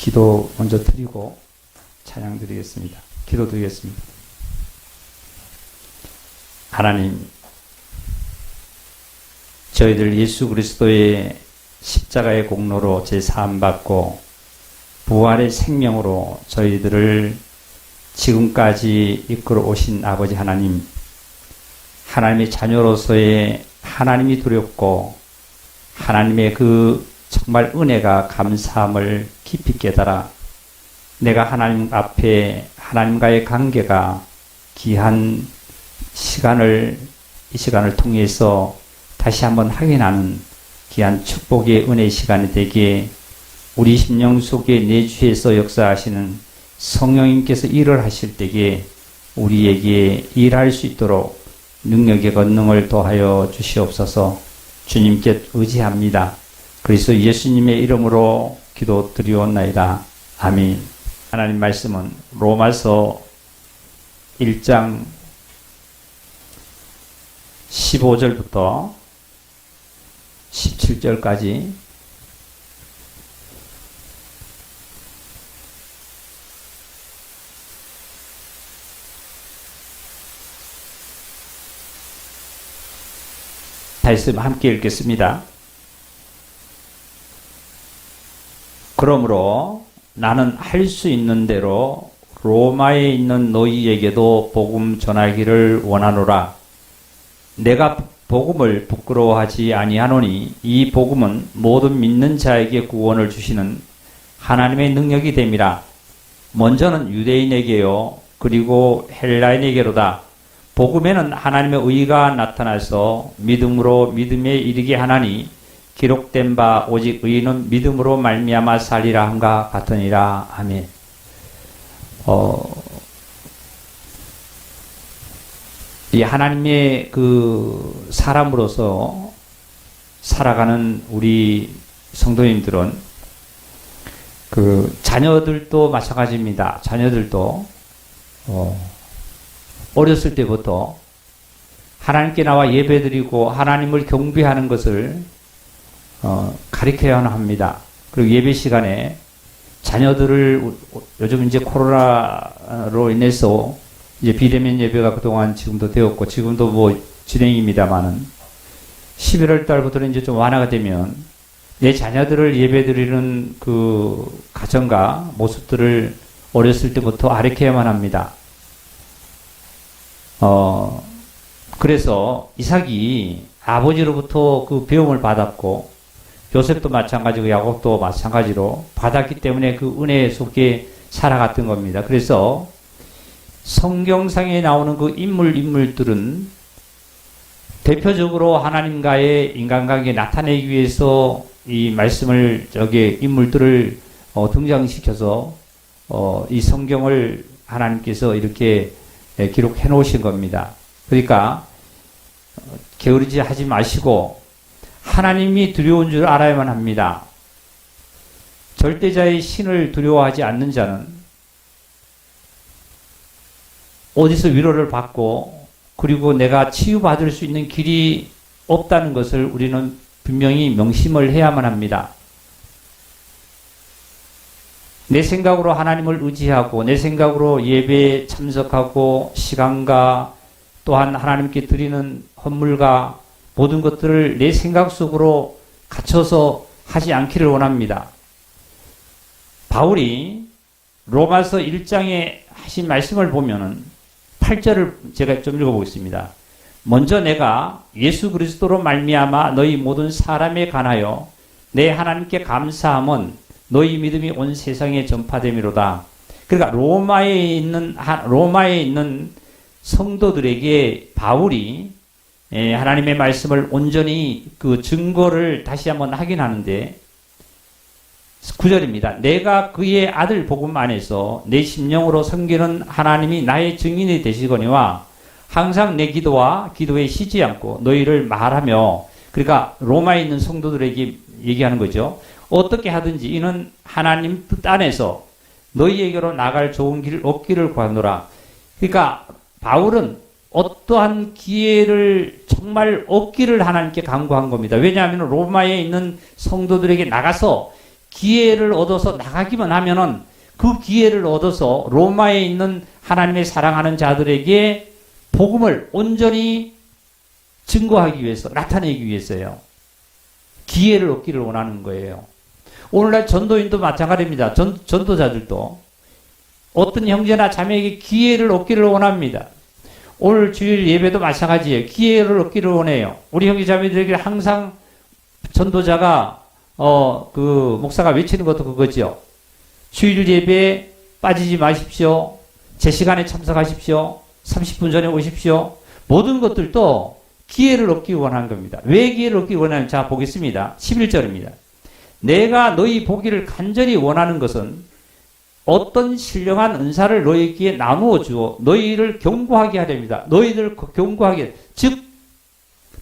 기도 먼저 드리고 찬양 드리겠습니다. 기도 드리겠습니다. 하나님, 저희들 예수 그리스도의 십자가의 공로로 제사함받고 부활의 생명으로 저희들을 지금까지 이끌어 오신 아버지 하나님, 하나님의 자녀로서의 하나님이 두렵고 하나님의 그 정말 은혜가 감사함을 깊이 깨달아 내가 하나님 앞에 하나님과의 관계가 귀한 이 시간을 통해서 다시 한번 확인하는 귀한 축복의 은혜의 시간이 되기에 우리 심령 속에 내주에서 역사하시는 성령님께서 일을 하실 때에 우리에게 일할 수 있도록 능력의 권능을 더하여 주시옵소서. 주님께 의지합니다. 그래서 예수님의 이름으로 기도 드리옵나이다. 아멘. 하나님 말씀은 로마서 1장 15절부터 17절까지 말씀 함께 읽겠습니다. 그러므로 나는 할 수 있는 대로 로마에 있는 너희에게도 복음 전하기를 원하노라. 내가 복음을 부끄러워하지 아니하노니 이 복음은 모든 믿는 자에게 구원을 주시는 하나님의 능력이 됨이라. 먼저는 유대인에게요 그리고 헬라인에게로다. 복음에는 하나님의 의가 나타나서 믿음으로 믿음에 이르게 하나니 기록된 바 오직 의인은 믿음으로 말미암아 살리라 함과 같으니라. 아멘. 이 하나님의 그 사람으로서 살아가는 우리 성도님들은 그 자녀들도 마찬가지입니다. 자녀들도 어렸을 때부터 하나님께 나와 예배드리고 하나님을 경배하는 것을 가르쳐야 합니다. 그리고 예배 시간에 자녀들을 요즘 이제 코로나로 인해서 이제 비대면 예배가 그동안 지금도 되었고 지금도 뭐 진행입니다만은 11월 달부터는 이제 좀 완화가 되면 내 자녀들을 예배드리는 그 가정과 모습들을 어렸을 때부터 가르쳐야만 합니다. 그래서 이삭이 아버지로부터 그 배움을 받았고 요셉도 마찬가지고 야곱도 마찬가지로 받았기 때문에 그 은혜 속에 살아갔던 겁니다. 그래서 성경상에 나오는 그 인물들은 대표적으로 하나님과의 인간관계 나타내기 위해서 이 말씀을 인물들을 등장시켜서 이 성경을 하나님께서 이렇게 기록해 놓으신 겁니다. 그러니까 게으르지 하지 마시고 하나님이 두려운 줄 알아야만 합니다. 절대자의 신을 두려워하지 않는 자는 어디서 위로를 받고 그리고 내가 치유받을 수 있는 길이 없다는 것을 우리는 분명히 명심을 해야만 합니다. 내 생각으로 하나님을 의지하고 내 생각으로 예배에 참석하고 시간과 또한 하나님께 드리는 헌물과 모든 것들을 내 생각 속으로 갇혀서 하지 않기를 원합니다. 바울이 로마서 1장에 하신 말씀을 보면은 8절을 제가 좀 읽어보겠습니다. 먼저 내가 예수 그리스도로 말미암아 너희 모든 사람에 관하여 내 하나님께 감사함은 너희 믿음이 온 세상에 전파됨이로다. 그러니까 로마에 있는 성도들에게 바울이 하나님의 말씀을 온전히 그 증거를 다시 한번 확인하는데 9절입니다. 내가 그의 아들 복음 안에서 내 심령으로 섬기는 하나님이 나의 증인이 되시거니와 항상 내 기도와 기도에 쉬지 않고 너희를 말하며, 그러니까 로마에 있는 성도들에게 얘기하는 거죠. 어떻게 하든지 이는 하나님 뜻 안에서 너희에게로 나갈 좋은 길 얻기를 구하노라. 그러니까 바울은 어떠한 기회를 정말 얻기를 하나님께 간구한 겁니다. 왜냐하면 로마에 있는 성도들에게 나가서 기회를 얻어서 나가기만 하면은 그 기회를 얻어서 로마에 있는 하나님의 사랑하는 자들에게 복음을 온전히 증거하기 위해서, 나타내기 위해서요. 기회를 얻기를 원하는 거예요. 오늘날 전도인도 마찬가지입니다. 전도자들도 어떤 형제나 자매에게 기회를 얻기를 원합니다. 오늘 주일 예배도 마찬가지예요. 기회를 얻기를 원해요. 우리 형제 자매들에게 항상 전도자가 목사가 외치는 것도 그거죠. 주일 예배에 빠지지 마십시오. 제 시간에 참석하십시오. 30분 전에 오십시오. 모든 것들도 기회를 얻기 원하는 겁니다. 왜 기회를 얻기 원하는지 자 보겠습니다. 11절입니다. 내가 너희 보기를 간절히 원하는 것은 어떤 신령한 은사를 너희에게 나누어 주어 너희를 경고하게 하렵니다. 너희를 경고하게, 즉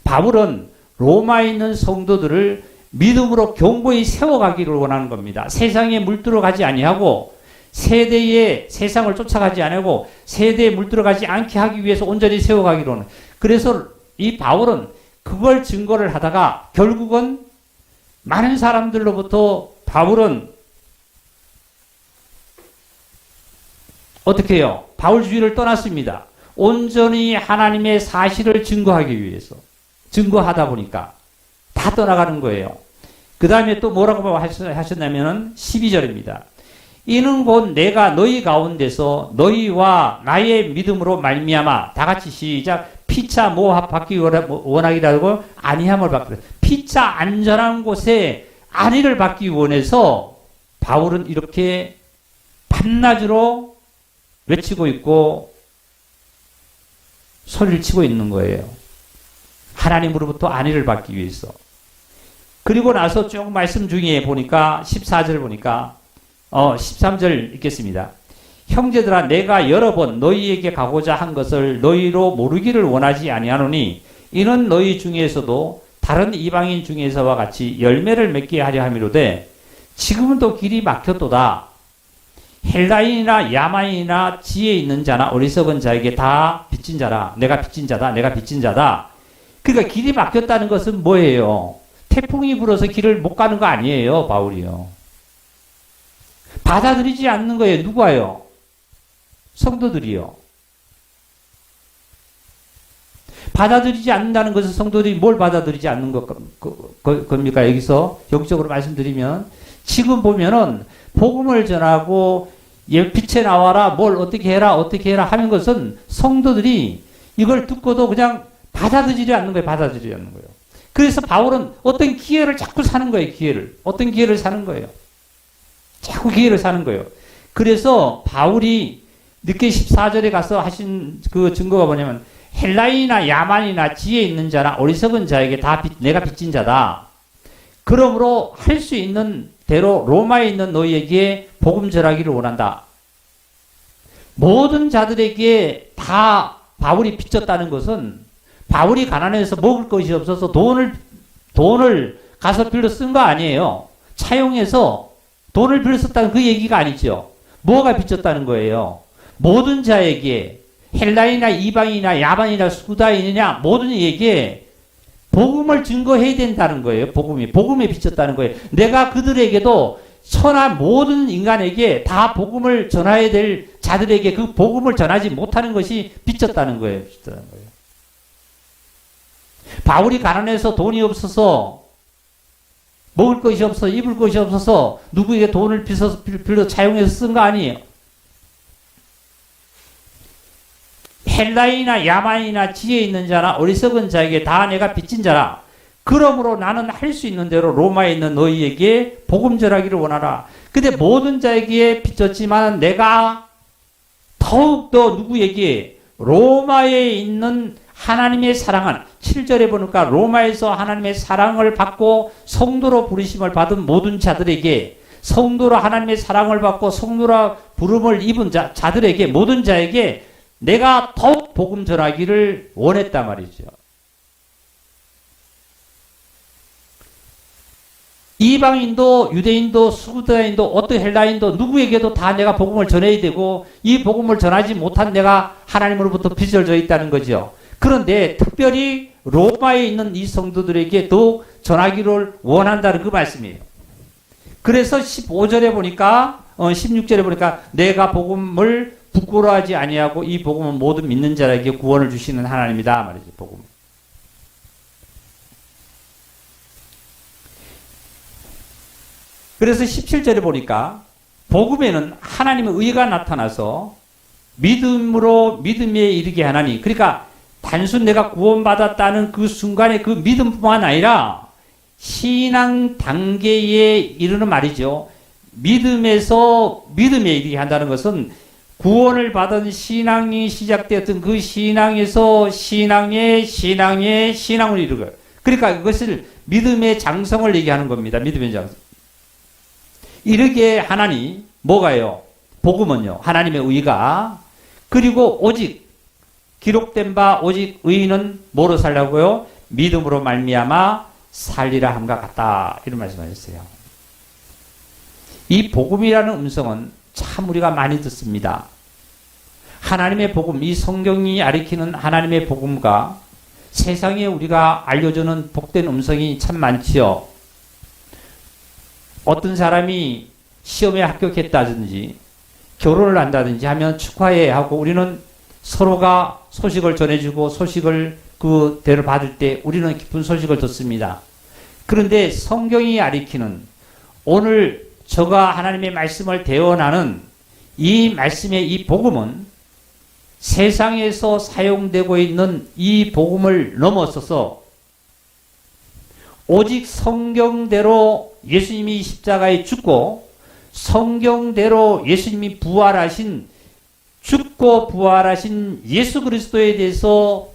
바울은 로마에 있는 성도들을 믿음으로 경고히 세워가기를 원하는 겁니다. 세상에 물들어가지 아니하고 세대의 세상을 쫓아가지 아니하고 세대에 물들어가지 않게 하기 위해서 온전히 세워가기로 하는. 그래서 이 바울은 그걸 증거를 하다가 결국은 많은 사람들로부터 바울은 어떻게 해요? 바울주의를 떠났습니다. 온전히 하나님의 사실을 증거하기 위해서. 증거하다 보니까 다 떠나가는 거예요. 그 다음에 또 뭐라고 하셨냐면은 12절입니다. 이는 곧 내가 너희 가운데서 너희와 나의 믿음으로 말미암아 다 같이 시작 피차 모합 받기 원하기라고 아니함을 받기. 피차 안전한 곳에 안위를 받기 원해서 바울은 이렇게 밤낮으로 외치고 있고 소리를 치고 있는 거예요. 하나님으로부터 안위를 받기 위해서. 그리고 나서 쭉 말씀 중에 보니까 14절 보니까 13절 읽겠습니다. 형제들아 내가 여러 번 너희에게 가고자 한 것을 너희로 모르기를 원하지 아니하노니 이는 너희 중에서도 다른 이방인 중에서와 같이 열매를 맺게 하려 함이로되 지금은 또 길이 막혔도다. 헬라인이나 야만인이나 지혜 있는 자나 어리석은 자에게 다 빚진 자라. 내가 빚진 자다. 내가 빚진 자다. 그러니까 길이 막혔다는 것은 뭐예요? 태풍이 불어서 길을 못 가는 거 아니에요. 바울이요. 받아들이지 않는 거예요. 누가요? 성도들이요. 받아들이지 않는다는 것은 성도들이 뭘 받아들이지 않는 겁니까? 여기서 영적으로 말씀드리면 지금 보면은 복음을 전하고 빛에 나와라 뭘 어떻게 해라 하는 것은 성도들이 이걸 듣고도 그냥 받아들이지 않는 거예요. 받아들이지 않는 거예요. 그래서 바울은 어떤 기회를 자꾸 사는 거예요. 기회를. 어떤 기회를 사는 거예요. 자꾸 기회를 사는 거예요. 그래서 바울이 늦게 14절에 가서 하신 그 증거가 뭐냐면 헬라인이나 야만이나 지혜 있는 자나 어리석은 자에게 다 내가 빚진 자다. 그러므로 할 수 있는 대로 로마에 있는 너희에게 복음 전하기를 원한다. 모든 자들에게 다 바울이 빚졌다는 것은 바울이 가난해서 먹을 것이 없어서 돈을 가서 빌려 쓴 거 아니에요. 차용해서 돈을 빌려 썼다는 그 얘기가 아니죠. 뭐가 빚졌다는 거예요? 모든 자에게 헬라인이나 이방인이나 야만이나 수다인이냐 모든 이에게 복음을 증거해야 된다는 거예요. 복음에 빚졌다는 거예요. 내가 그들에게도 천하 모든 인간에게 다 복음을 전해야 될 자들에게 그 복음을 전하지 못하는 것이 빚졌다는 거예요. 빚졌다는 거예요. 바울이 가난해서 돈이 없어서 먹을 것이 없어서 입을 것이 없어서 누구에게 돈을 빌려 차용해서 쓴 거 아니에요. 헬라인이나 야만이나 지혜 있는 자나 어리석은 자에게 다 내가 빚진 자라. 그러므로 나는 할 수 있는 대로 로마에 있는 너희에게 복음 전하기를 원하라. 근데 모든 자에게 빚졌지만 내가 더욱더 누구에게 로마에 있는 하나님의 사랑은 7절에 보니까 로마에서 하나님의 사랑을 받고 성도로 부르심을 받은 모든 자들에게 성도로 하나님의 사랑을 받고 성도로 부름을 입은 자들에게 모든 자에게 내가 더욱 복음 전하기를 원했단 말이죠. 이방인도 유대인도 수구다인도 어떤 헬라인도 누구에게도 다 내가 복음을 전해야 되고 이 복음을 전하지 못한 내가 하나님으로부터 빚을 져 있다는 거죠. 그런데 특별히 로마에 있는 이 성도들에게 더욱 전하기를 원한다는 그 말씀이에요. 그래서 15절에 보니까 16절에 보니까 내가 복음을 부끄러워하지 아니하고 이 복음은 모든 믿는 자에게 구원을 주시는 하나님이다 말이지. 복음. 그래서 17절에 보니까 복음에는 하나님의 의가 나타나서 믿음으로 믿음에 이르게 하나니, 그러니까 단순 내가 구원받았다는 그 순간의 그 믿음뿐만 아니라 신앙 단계에 이르는 말이죠. 믿음에서 믿음에 이르게 한다는 것은 구원을 받은 신앙이 시작되었던 그 신앙에서 신앙으로 이르고요. 그러니까 그것을 믿음의 장성을 얘기하는 겁니다. 믿음의 장성. 이르게 하나니 뭐가요? 복음은요. 하나님의 의가. 그리고 오직 기록된 바 오직 의인은 뭐로 살라고요? 믿음으로 말미암아 살리라 함과 같다. 이런 말씀하셨어요. 이 복음이라는 음성은 참 우리가 많이 듣습니다. 하나님의 복음, 이 성경이 가리키는 하나님의 복음과 세상에 우리가 알려주는 복된 음성이 참 많지요. 어떤 사람이 시험에 합격했다든지 결혼을 한다든지 하면 축하해 하고 우리는 서로가 소식을 전해주고 소식을 그대로 받을 때 우리는 기쁜 소식을 듣습니다. 그런데 성경이 가리키는 오늘 저가 하나님의 말씀을 대언하는 이 말씀의 이 복음은 세상에서 사용되고 있는 이 복음을 넘어서서 오직 성경대로 예수님이 십자가에 죽고 성경대로 예수님이 부활하신 죽고 부활하신 예수 그리스도에 대해서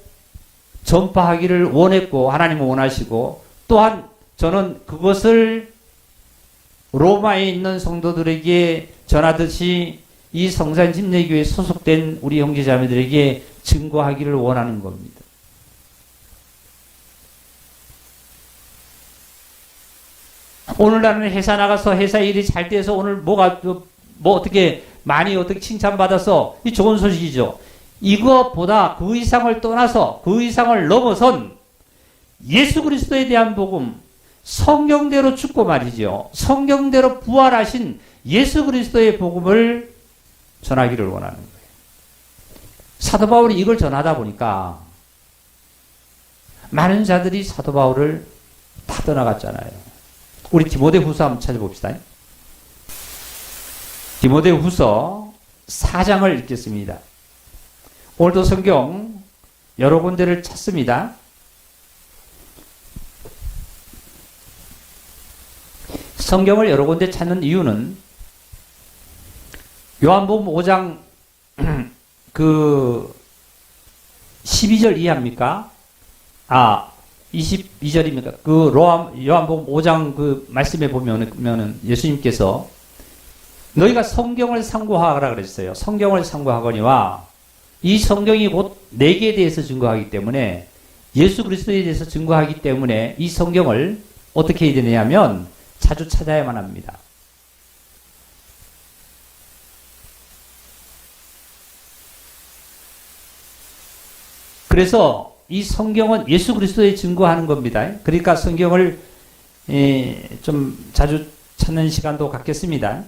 전파하기를 원했고 하나님은 원하시고 또한 저는 그것을 로마에 있는 성도들에게 전하듯이 이 성산침례교회에 소속된 우리 형제자매들에게 증거하기를 원하는 겁니다. 오늘 나는 회사 나가서 회사 일이 잘 돼서 오늘 뭐 어떻게 많이 어떻게 칭찬받아서 이 좋은 소식이죠. 이것보다 그 이상을 떠나서 그 이상을 넘어선 예수 그리스도에 대한 복음, 성경대로 죽고 말이죠. 성경대로 부활하신 예수 그리스도의 복음을 전하기를 원하는 거예요. 사도 바울이 이걸 전하다 보니까 많은 자들이 사도 바울을 다 떠나갔잖아요. 우리 디모데후서 한번 찾아봅시다. 디모데후서 4장을 읽겠습니다. 오늘도 성경 여러 군데를 찾습니다. 성경을 여러 군데 찾는 이유는 요한복음 5장 그 12절 이해합니까? 22절입니까? 그 요한복음 5장 그 말씀에 보면은 예수님께서 너희가 성경을 상고하라 그랬어요. 성경을 상고하거니와 이 성경이 곧 내게 대해서 증거하기 때문에 예수 그리스도에 대해서 증거하기 때문에 이 성경을 어떻게 해야 되냐면 자주 찾아야만 합니다. 그래서 이 성경은 예수 그리스도에 증거하는 겁니다. 그러니까 성경을 좀 자주 찾는 시간도 갖겠습니다.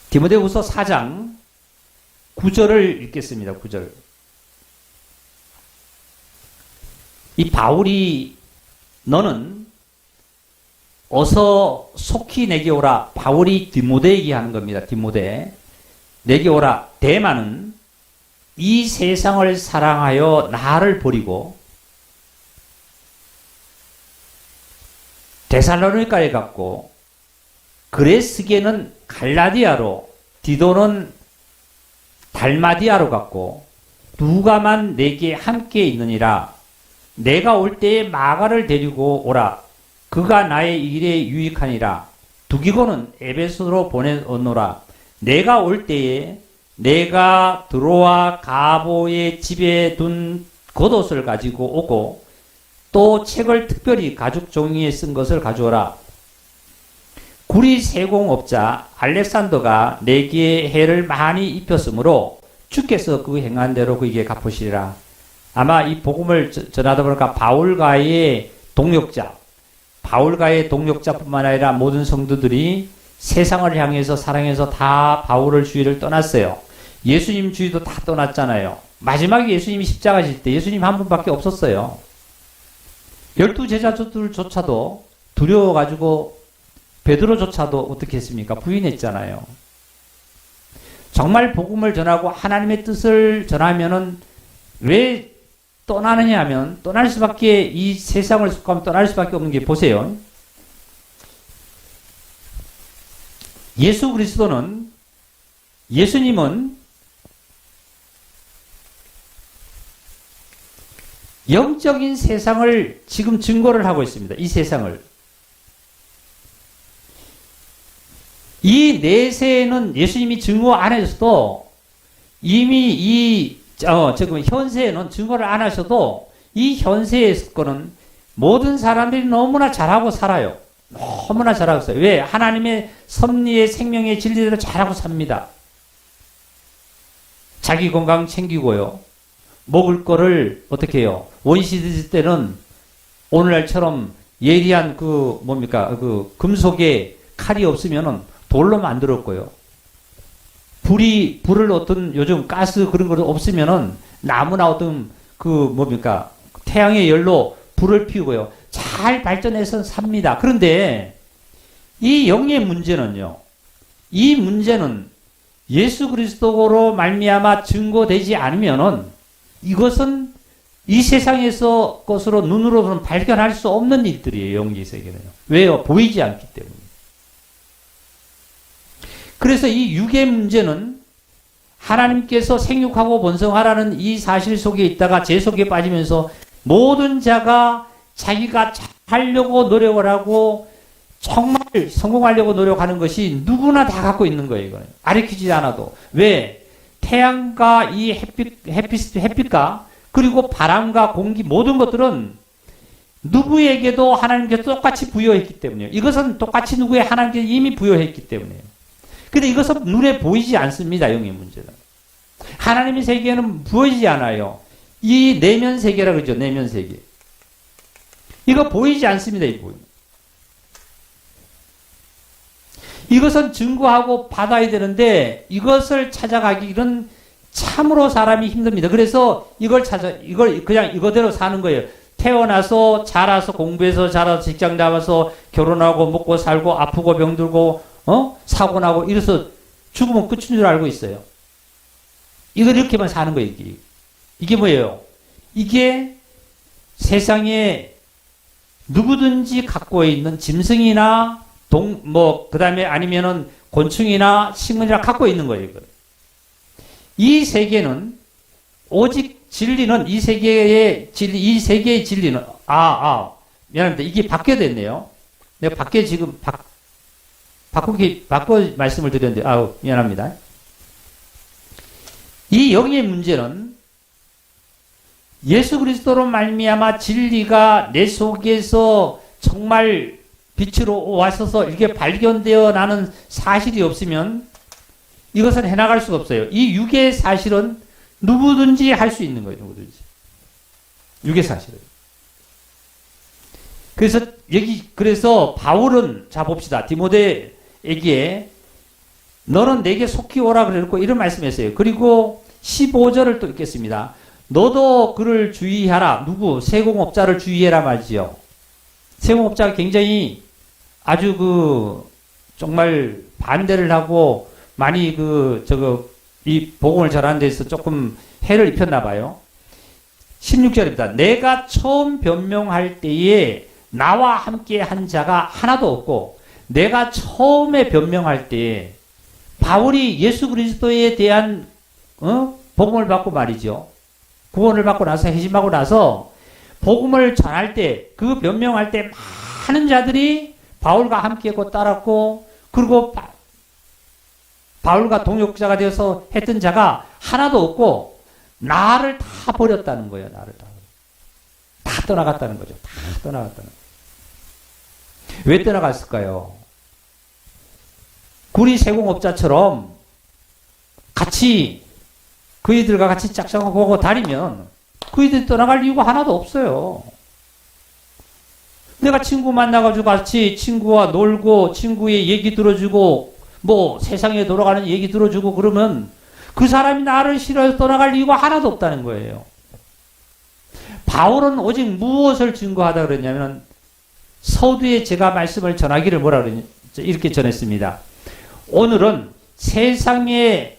디모데후서 4장 9절을 읽겠습니다. 9절. 이 바울이 너는 어서 속히 내게 오라. 바울이 디모데에게 하는 겁니다. 디모데. 내게 오라. 대만은 이 세상을 사랑하여 나를 버리고 데살로니가에 갔고 그레스게는 갈라디아로 디도는 달마디아로 갔고 누가만 내게 함께 있느니라. 내가 올 때에 마가를 데리고 오라. 그가 나의 일에 유익하니라. 두기고는 에베소로 보내오노라. 내가 올 때에 내가 드로아 가보의 집에 둔 겉옷을 가지고 오고 또 책을 특별히 가죽 종이에 쓴 것을 가져오라. 구리 세공업자 알렉산더가 내게 해를 많이 입혔으므로 주께서 그 행한 대로 그에게 갚으시리라. 아마 이 복음을 전하다 보니까 바울과의 동역자, 바울과의 동역자뿐만 아니라 모든 성도들이 세상을 향해서 사랑해서 다 바울을 주위를 떠났어요. 예수님 주위도 다 떠났잖아요. 마지막에 예수님이 십자가 질 때 예수님 한 분밖에 없었어요. 12 제자들조차도 두려워가지고 베드로조차도 어떻게 했습니까? 부인했잖아요. 정말 복음을 전하고 하나님의 뜻을 전하면은 왜 떠나느냐 하면 떠날 수밖에 이 세상을 속하면 떠날 수밖에 없는 게 보세요. 예수 그리스도는 예수님은 영적인 세상을 지금 증거를 하고 있습니다. 이 세상을. 이 내세에는 예수님이 증거 안 하셔도 이미 지금 현세에는 증거를 안 하셔도 이 현세의 거는 모든 사람들이 너무나 잘하고 살아요. 너무나 잘하고 있어요. 왜? 하나님의 섭리의 생명의 진리대로 잘하고 삽니다. 자기 건강 챙기고요. 먹을 거를 어떻게 해요? 원시시대 때는 오늘날처럼 예리한 금속의 칼이 없으면은 돌로 만들었고요. 불을 어떤 요즘 가스 그런 거 없으면은 나무나 어떤 태양의 열로 불을 피우고요. 잘 발전해서 삽니다. 그런데 이 영의 문제는요. 이 문제는 예수 그리스도로 말미암아 증거되지 않으면은 이것은 이 세상에서 것으로 눈으로는 발견할 수 없는 일들이에요. 영의 세계는요. 왜요? 보이지 않기 때문에. 그래서 이 육의 문제는 하나님께서 생육하고 번성하라는 이 사실 속에 있다가 제 속에 빠지면서 모든 자가 자기가 하려고 노력을 하고 정말 성공하려고 노력하는 것이 누구나 다 갖고 있는 거예요. 이거는. 가르치지 않아도. 왜? 태양과 이 햇빛과 그리고 바람과 공기 모든 것들은 누구에게도 하나님께서 똑같이 부여했기 때문이에요. 이것은 똑같이 누구의 하나님께서 이미 부여했기 때문이에요. 근데 이것은 눈에 보이지 않습니다. 영의 문제는. 하나님의 세계는 보이지 않아요. 이 내면 세계라 그러죠. 내면 세계. 이거 보이지 않습니다. 이것은 증거하고 받아야 되는데 이것을 찾아가기는 참으로 사람이 힘듭니다. 그래서 이걸 그냥 이거대로 사는 거예요. 태어나서 자라서 공부해서 자라서 직장 나가서 결혼하고 먹고 살고 아프고 병들고 사고 나고 이래서 죽으면 끝인 줄 알고 있어요. 이걸 이렇게만 사는 거예요. 이게 뭐예요? 이게 세상에 누구든지 갖고 있는 짐승이나 그 다음에 아니면은 곤충이나 식물이나 갖고 있는 거예요. 이걸. 이 세계는 오직 진리는 이 세계의 진리는 미안합니다. 이게 바뀌어야 됐네요. 내가 바뀌어 지금 바꿔 말씀을 드렸는데 미안합니다. 이 영의 문제는 예수 그리스도로 말미암아 진리가 내 속에서 정말 빛으로 와서서 이렇게 발견되어 나는 사실이 없으면 이것은 해나갈 수가 없어요. 이 육의 사실은 누구든지 할 수 있는 거예요. 누구든지. 육의 사실은. 그래서 바울은 자 봅시다. 디모데에게 너는 내게 속히 오라 그랬고 이런 말씀했어요. 그리고 15절을 또 읽겠습니다. 너도 그를 주의하라. 누구? 세공업자를 주의해라 말이지요. 세공업자가 굉장히 아주 정말 반대를 하고 많이 이 복음을 전하는 데서 조금 해를 입혔나 봐요. 16절입니다. 내가 처음 변명할 때에 나와 함께 한 자가 하나도 없고 내가 처음에 변명할 때에 바울이 예수 그리스도에 대한 복음을 받고 말이죠. 구원을 받고 나서 회심하고 나서 복음을 전할 때 그 변명할 때 많은 자들이 바울과 함께했고 따랐고 그리고 바울과 동역자가 되어서 했던 자가 하나도 없고 나를 다 버렸다는 거예요. 나를 다 떠나갔다는 거죠. 다 떠나갔다는 거예요. 왜 떠나갔을까요? 구리 세공업자처럼 같이 그이들과 같이 짝짝하고 다니면 그이들이 떠나갈 이유가 하나도 없어요. 내가 친구 만나가지고 같이 친구와 놀고 친구의 얘기 들어주고 뭐 세상에 돌아가는 얘기 들어주고 그러면 그 사람이 나를 싫어해서 떠나갈 이유가 하나도 없다는 거예요. 바울은 오직 무엇을 증거하다 그랬냐면 서두에 제가 말씀을 전하기를 뭐라 그러냐 이렇게 전했습니다. 오늘은 세상에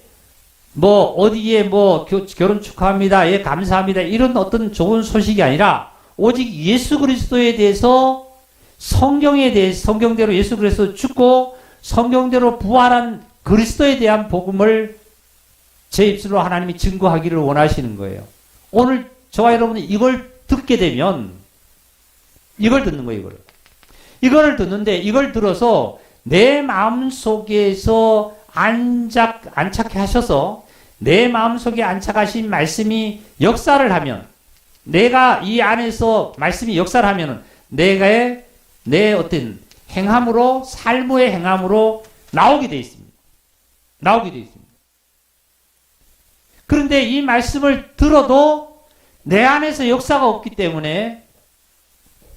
뭐 어디에 뭐 결혼 축하합니다. 예 감사합니다. 이런 어떤 좋은 소식이 아니라 오직 예수 그리스도에 대해서 성경에 대해서 성경대로 예수 그리스도 죽고 성경대로 부활한 그리스도에 대한 복음을 제 입술로 하나님이 증거하기를 원하시는 거예요. 오늘 저와 여러분이 이걸 듣게 되면 이걸 듣는 거예요. 이걸 듣는데 이걸 들어서 내 마음 속에서 안착해 하셔서 내 마음 속에 안착하신 말씀이 역사를 하면 내가 이 안에서 말씀이 역사를 하면 내 어떤 행함으로 삶의 행함으로 나오게 되어 있습니다. 나오게 되어 있습니다. 그런데 이 말씀을 들어도 내 안에서 역사가 없기 때문에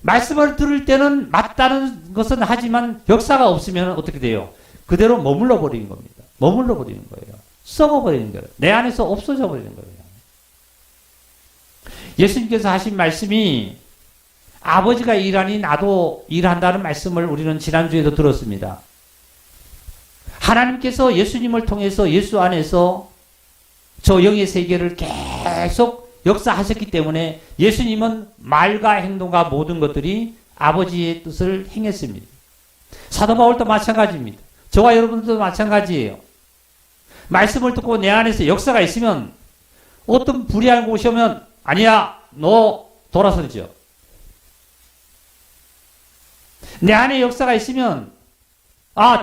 말씀을 들을 때는 맞다는 것은 하지만 역사가 없으면 어떻게 돼요? 그대로 머물러 버리는 겁니다. 머물러 버리는 거예요. 썩어 버리는 거예요. 내 안에서 없어져 버리는 거예요. 예수님께서 하신 말씀이 아버지가 일하니 나도 일한다는 말씀을 우리는 지난주에도 들었습니다. 하나님께서 예수님을 통해서 예수 안에서 저 영의 세계를 계속 역사하셨기 때문에 예수님은 말과 행동과 모든 것들이 아버지의 뜻을 행했습니다. 사도 바울도 마찬가지입니다. 저와 여러분들도 마찬가지예요. 말씀을 듣고 내 안에서 역사가 있으면 어떤 불의한 곳이 오면 아니야 너 돌아서죠. 내 안에 역사가 있으면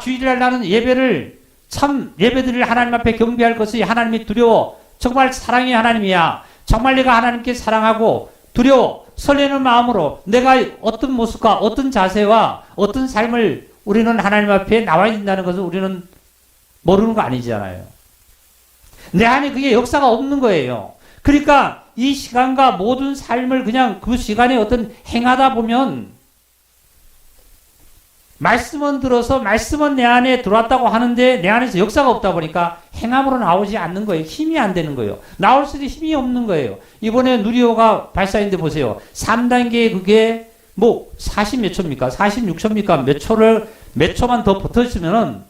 주일날 나는 예배를 참 예배드릴 하나님 앞에 경배할 것이 하나님이 두려워. 정말 사랑의 하나님이야. 정말 내가 하나님께 사랑하고 두려워. 설레는 마음으로 내가 어떤 모습과 어떤 자세와 어떤 삶을 우리는 하나님 앞에 나와야 된다는 것을 우리는 모르는 거 아니잖아요. 내 안에 그게 역사가 없는 거예요. 그러니까 이 시간과 모든 삶을 그냥 그 시간에 어떤 행하다 보면 말씀은 들어서 말씀은 내 안에 들어왔다고 하는데 내 안에서 역사가 없다 보니까 행함으로 나오지 않는 거예요. 힘이 안 되는 거예요. 나올 수도 힘이 없는 거예요. 이번에 누리호가 발사인데 보세요. 3단계 그게 뭐 40 몇 초입니까? 46초입니까? 몇 초만 더 버텼으면은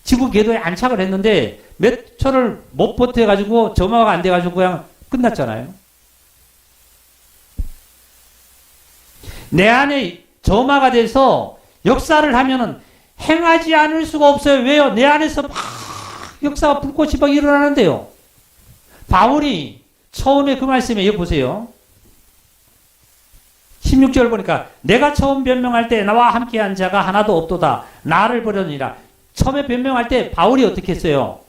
지구 궤도에 안착을 했는데 몇 초를 못 버텨가지고 점화가 안 돼가지고 그냥 끝났잖아요. 내 안에 점화가 돼서 역사를 하면은 행하지 않을 수가 없어요. 왜요? 내 안에서 막 역사가 불꽃이 막 일어나는데요. 바울이 처음에 그 말씀에 여기 보세요. 16절 보니까 내가 처음 변명할 때 나와 함께한 자가 하나도 없도다. 나를 버렸느니라. 처음에 변명할 때 바울이 어떻게 했어요?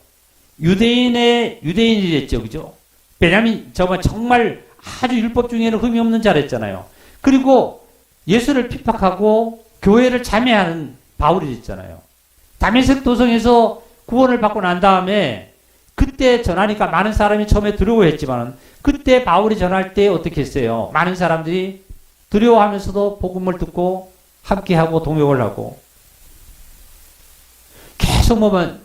유대인이랬죠. 그죠? 베냐민 정말 아주 율법 중에는 흠이 없는 자랬잖아요. 그리고 예수를 핍박하고 교회를 참여하는 바울이 됐잖아요. 다메섹 도성에서 구원을 받고 난 다음에 그때 전하니까 많은 사람이 처음에 두려워했지만 그때 바울이 전할 때 어떻게 했어요? 많은 사람들이 두려워하면서도 복음을 듣고 함께하고 동역을 하고 계속 보면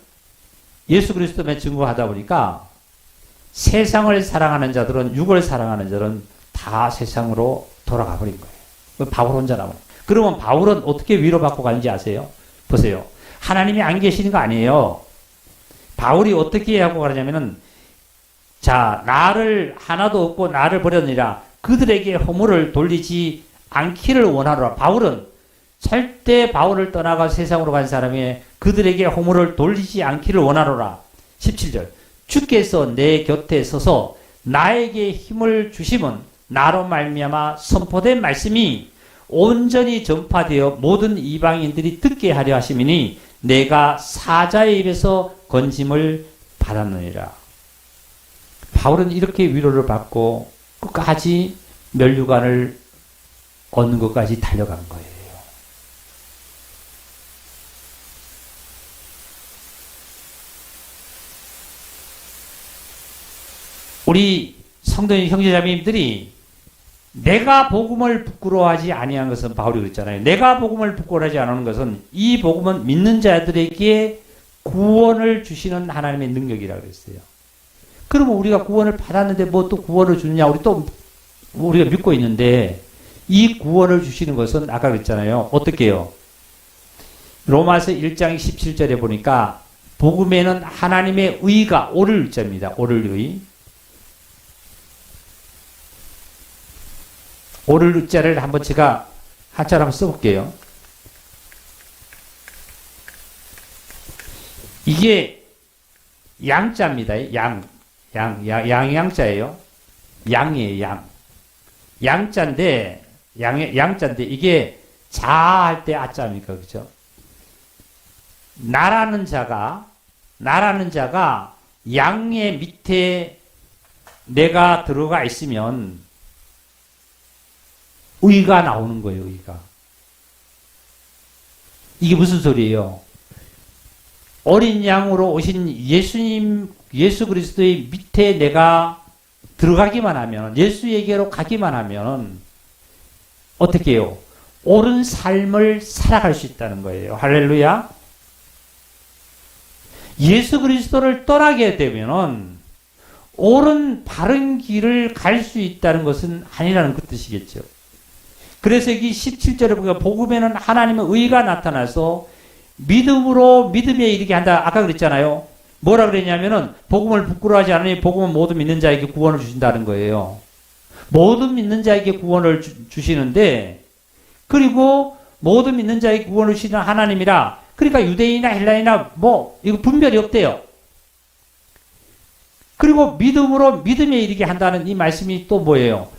예수 그리스도만 증거하다 보니까 세상을 사랑하는 자들은 육을 사랑하는 자들은 다 세상으로 돌아가 버린 거예요. 바울 혼자 남은. 그러면 바울은 어떻게 위로받고 가는지 아세요? 보세요. 하나님이 안 계시는 거 아니에요. 바울이 어떻게 하고 가냐면은 자 나를 하나도 없고 나를 버렸느니라 그들에게 허물을 돌리지 않기를 원하노라. 바울은 절대 바울을 떠나가 세상으로 간 사람이 그들에게 허물을 돌리지 않기를 원하노라. 17절 주께서 내 곁에 서서 나에게 힘을 주심은 나로 말미암아 선포된 말씀이 온전히 전파되어 모든 이방인들이 듣게 하려 하심이니 내가 사자의 입에서 건짐을 받았느니라. 바울은 이렇게 위로를 받고 끝까지 면류관을 얻는 것까지 달려간 거예요. 우리 성도인 형제자매님들이 내가 복음을 부끄러워하지 아니한 것은 바울이 그랬잖아요. 내가 복음을 부끄러워하지 않는 것은 이 복음은 믿는 자들에게 구원을 주시는 하나님의 능력이라고 그랬어요. 그러면 우리가 구원을 받았는데 뭐 또 구원을 주느냐? 우리가 믿고 있는데 이 구원을 주시는 것은 아까 그랬잖아요. 어떻게 해요? 로마서 1장 17절에 보니까 복음에는 하나님의 의가 오를 자입니다. 오를 의. 오를 자를 한번 제가 한자로 한번 써볼게요. 이게 양자입니다. 양자예요. 양이에요, 양. 양자인데 이게 자할 때 아자입니까? 그죠? 나라는 자가 양의 밑에 내가 들어가 있으면 의가 나오는 거예요, 의가. 이게 무슨 소리예요? 어린 양으로 오신 예수 그리스도의 밑에 내가 들어가기만 하면, 예수에게로 가기만 하면, 어떻게 해요? 옳은 삶을 살아갈 수 있다는 거예요. 할렐루야. 예수 그리스도를 떠나게 되면은, 옳은 바른 길을 갈 수 있다는 것은 아니라는 그 뜻이겠죠. 그래서 여기 17절에 보니까 복음에는 하나님의 의가 나타나서 믿음으로 믿음에 이르게 한다. 아까 그랬잖아요. 뭐라 그랬냐면은 복음을 부끄러워하지 않으니 복음은 모든 믿는 자에게 구원을 주신다는 거예요. 모든 믿는 자에게 구원을 주시는데, 그리고 모든 믿는 자에게 구원을 주시는 하나님이라, 그러니까 유대인이나 헬라인이나 이거 분별이 없대요. 그리고 믿음으로 믿음에 이르게 한다는 이 말씀이 또 뭐예요?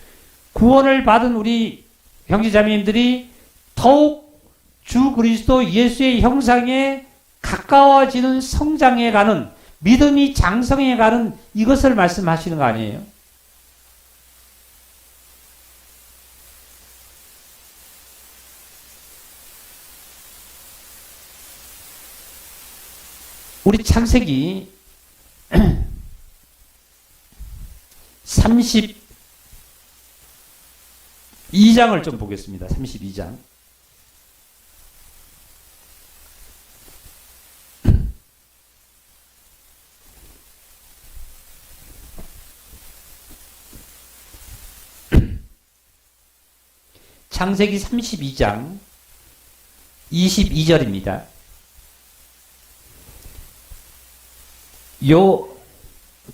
구원을 받은 우리 형제자매님들이 더욱 주 그리스도 예수의 형상에 가까워지는 성장해 가는, 믿음이 장성해 가는 이것을 말씀하시는 거 아니에요? 우리 창세기 32장을 좀 보겠습니다. 32장. 창세기 32장 22절입니다.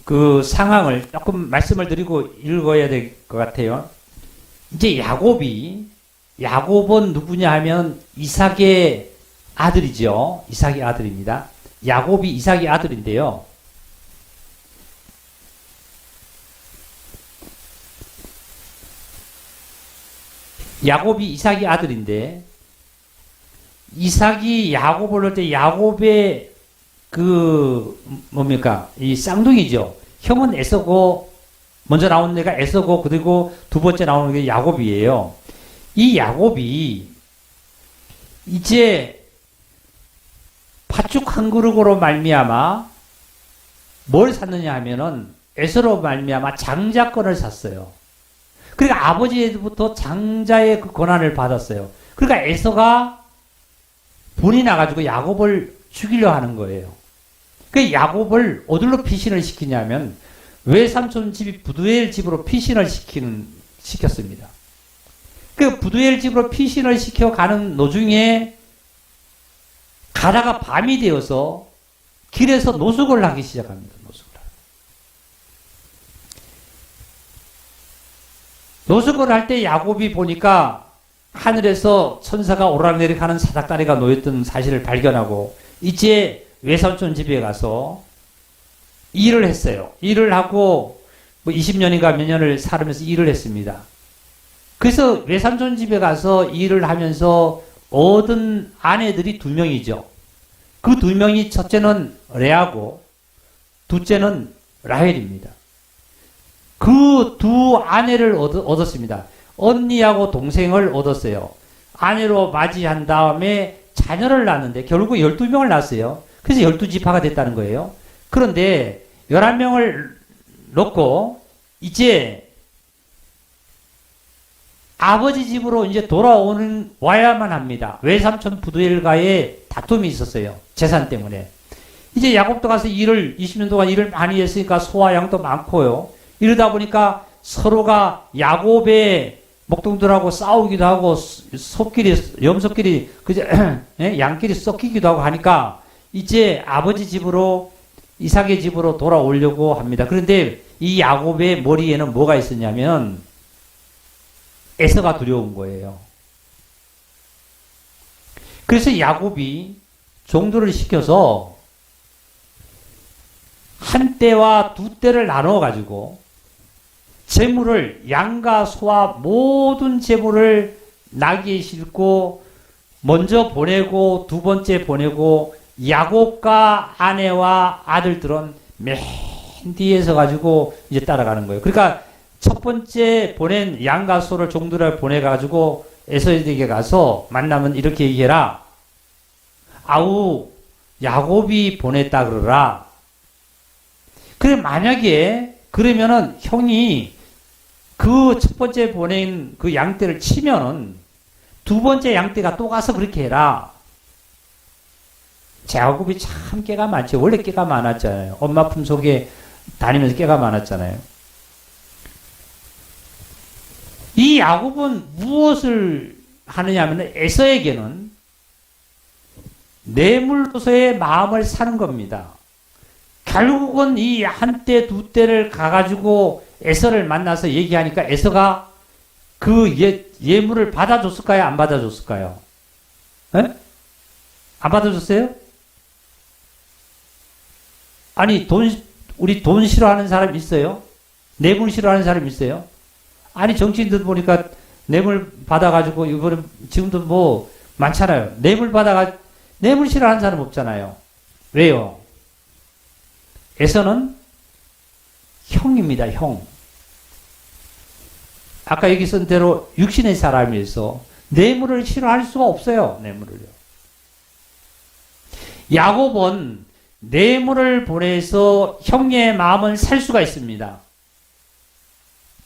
그 상황을 조금 말씀을 드리고 읽어야 될 것 같아요. 이제 야곱은 누구냐 하면 이삭의 아들이죠. 이삭의 아들입니다. 야곱이 이삭의 아들인데요. 야곱이 이삭의 아들인데, 이삭이 야곱을 할 때 야곱의 이 쌍둥이죠. 형은 에서고, 먼저 나온 애가 에서고, 그리고 두 번째 나오는 게 야곱이에요. 이 야곱이 이제 팥죽 한 그릇으로 말미암아 뭘 샀느냐 하면은 에서로 말미암아 장자권을 샀어요. 그러니까 아버지부터 장자의 그 권한을 받았어요. 그러니까 에서가 분이 나가지고 야곱을 죽이려 하는 거예요. 그 야곱을 어디로 피신을 시키냐면 외삼촌 집이 부두엘 집으로 피신을 시켰습니다. 그 부두엘 집으로 피신을 시켜 가는 노중에 가다가 밤이 되어서 길에서 노숙을 하기 시작합니다. 노숙을 할 때 야곱이 보니까 하늘에서 천사가 오락내리락 하는 사닥다리가 놓였던 사실을 발견하고 이제 외삼촌 집에 가서 일을 했어요. 일을 하고 20년인가 몇 년을 살면서 일을 했습니다. 그래서 외삼촌 집에 가서 일을 하면서 얻은 아내들이 2명이죠. 그 2명이 첫째는 레아고 둘째는 라헬입니다. 그 두 아내를 얻었습니다. 언니하고 동생을 얻었어요. 아내로 맞이한 다음에 자녀를 낳았는데 결국 12명을 낳았어요. 그래서 12지파가 됐다는 거예요. 그런데 11명을 놓고 이제 아버지 집으로 이제 와야만 합니다. 외삼촌 부두엘과의 다툼이 있었어요. 재산 때문에. 이제 야곱도 가서 20년 동안 일을 많이 했으니까 소와 양도 많고요. 이러다 보니까 서로가 야곱의 목동들하고 싸우기도 하고 염소끼리 그저 양끼리 섞이기도 하고 하니까 이제 아버지 집으로 이삭의 집으로 돌아오려고 합니다. 그런데 이 야곱의 머리에는 뭐가 있었냐면 에서가 두려운 거예요. 그래서 야곱이 종들을 시켜서 한 떼와 두 떼를 나눠 가지고 재물을 양과 소와 모든 재물을 나귀에 싣고 먼저 보내고 두 번째 보내고 야곱과 아내와 아들들은 맨 뒤에서 가지고 이제 따라가는 거예요. 그러니까 첫 번째 보낸 양과 소를 종들을 보내가지고 에서에게 가서 만나면 이렇게 얘기해라. 아우 야곱이 보냈다 그러라. 그래 만약에 그러면은 형이 그 첫 번째 보낸 그 양떼를 치면은 두 번째 양떼가 또 가서 그렇게 해라. 야곱이 참 깨가 많죠. 원래 깨가 많았잖아요. 엄마 품속에 다니면서 깨가 많았잖아요. 이 야곱은 무엇을 하느냐 하면 에서에게는 뇌물로서의 마음을 사는 겁니다. 결국은 이 한 떼, 두 떼를 가가지고 에서를 만나서 얘기하니까 에서가 그 예물을 받아줬을까요? 안 받아줬을까요? 에? 안 받아줬어요? 아니, 우리 돈 싫어하는 사람 있어요? 뇌물 싫어하는 사람 있어요? 아니, 정치인들 보니까 뇌물 받아가지고, 이번에, 지금도 뭐, 많잖아요. 뇌물 싫어하는 사람 없잖아요. 왜요? 에서는 형입니다, 형. 아까 얘기 쓴 대로 육신의 사람이어서 뇌물을 싫어할 수가 없어요, 뇌물을요. 야곱은 뇌물을 보내서 형의 마음을 살 수가 있습니다.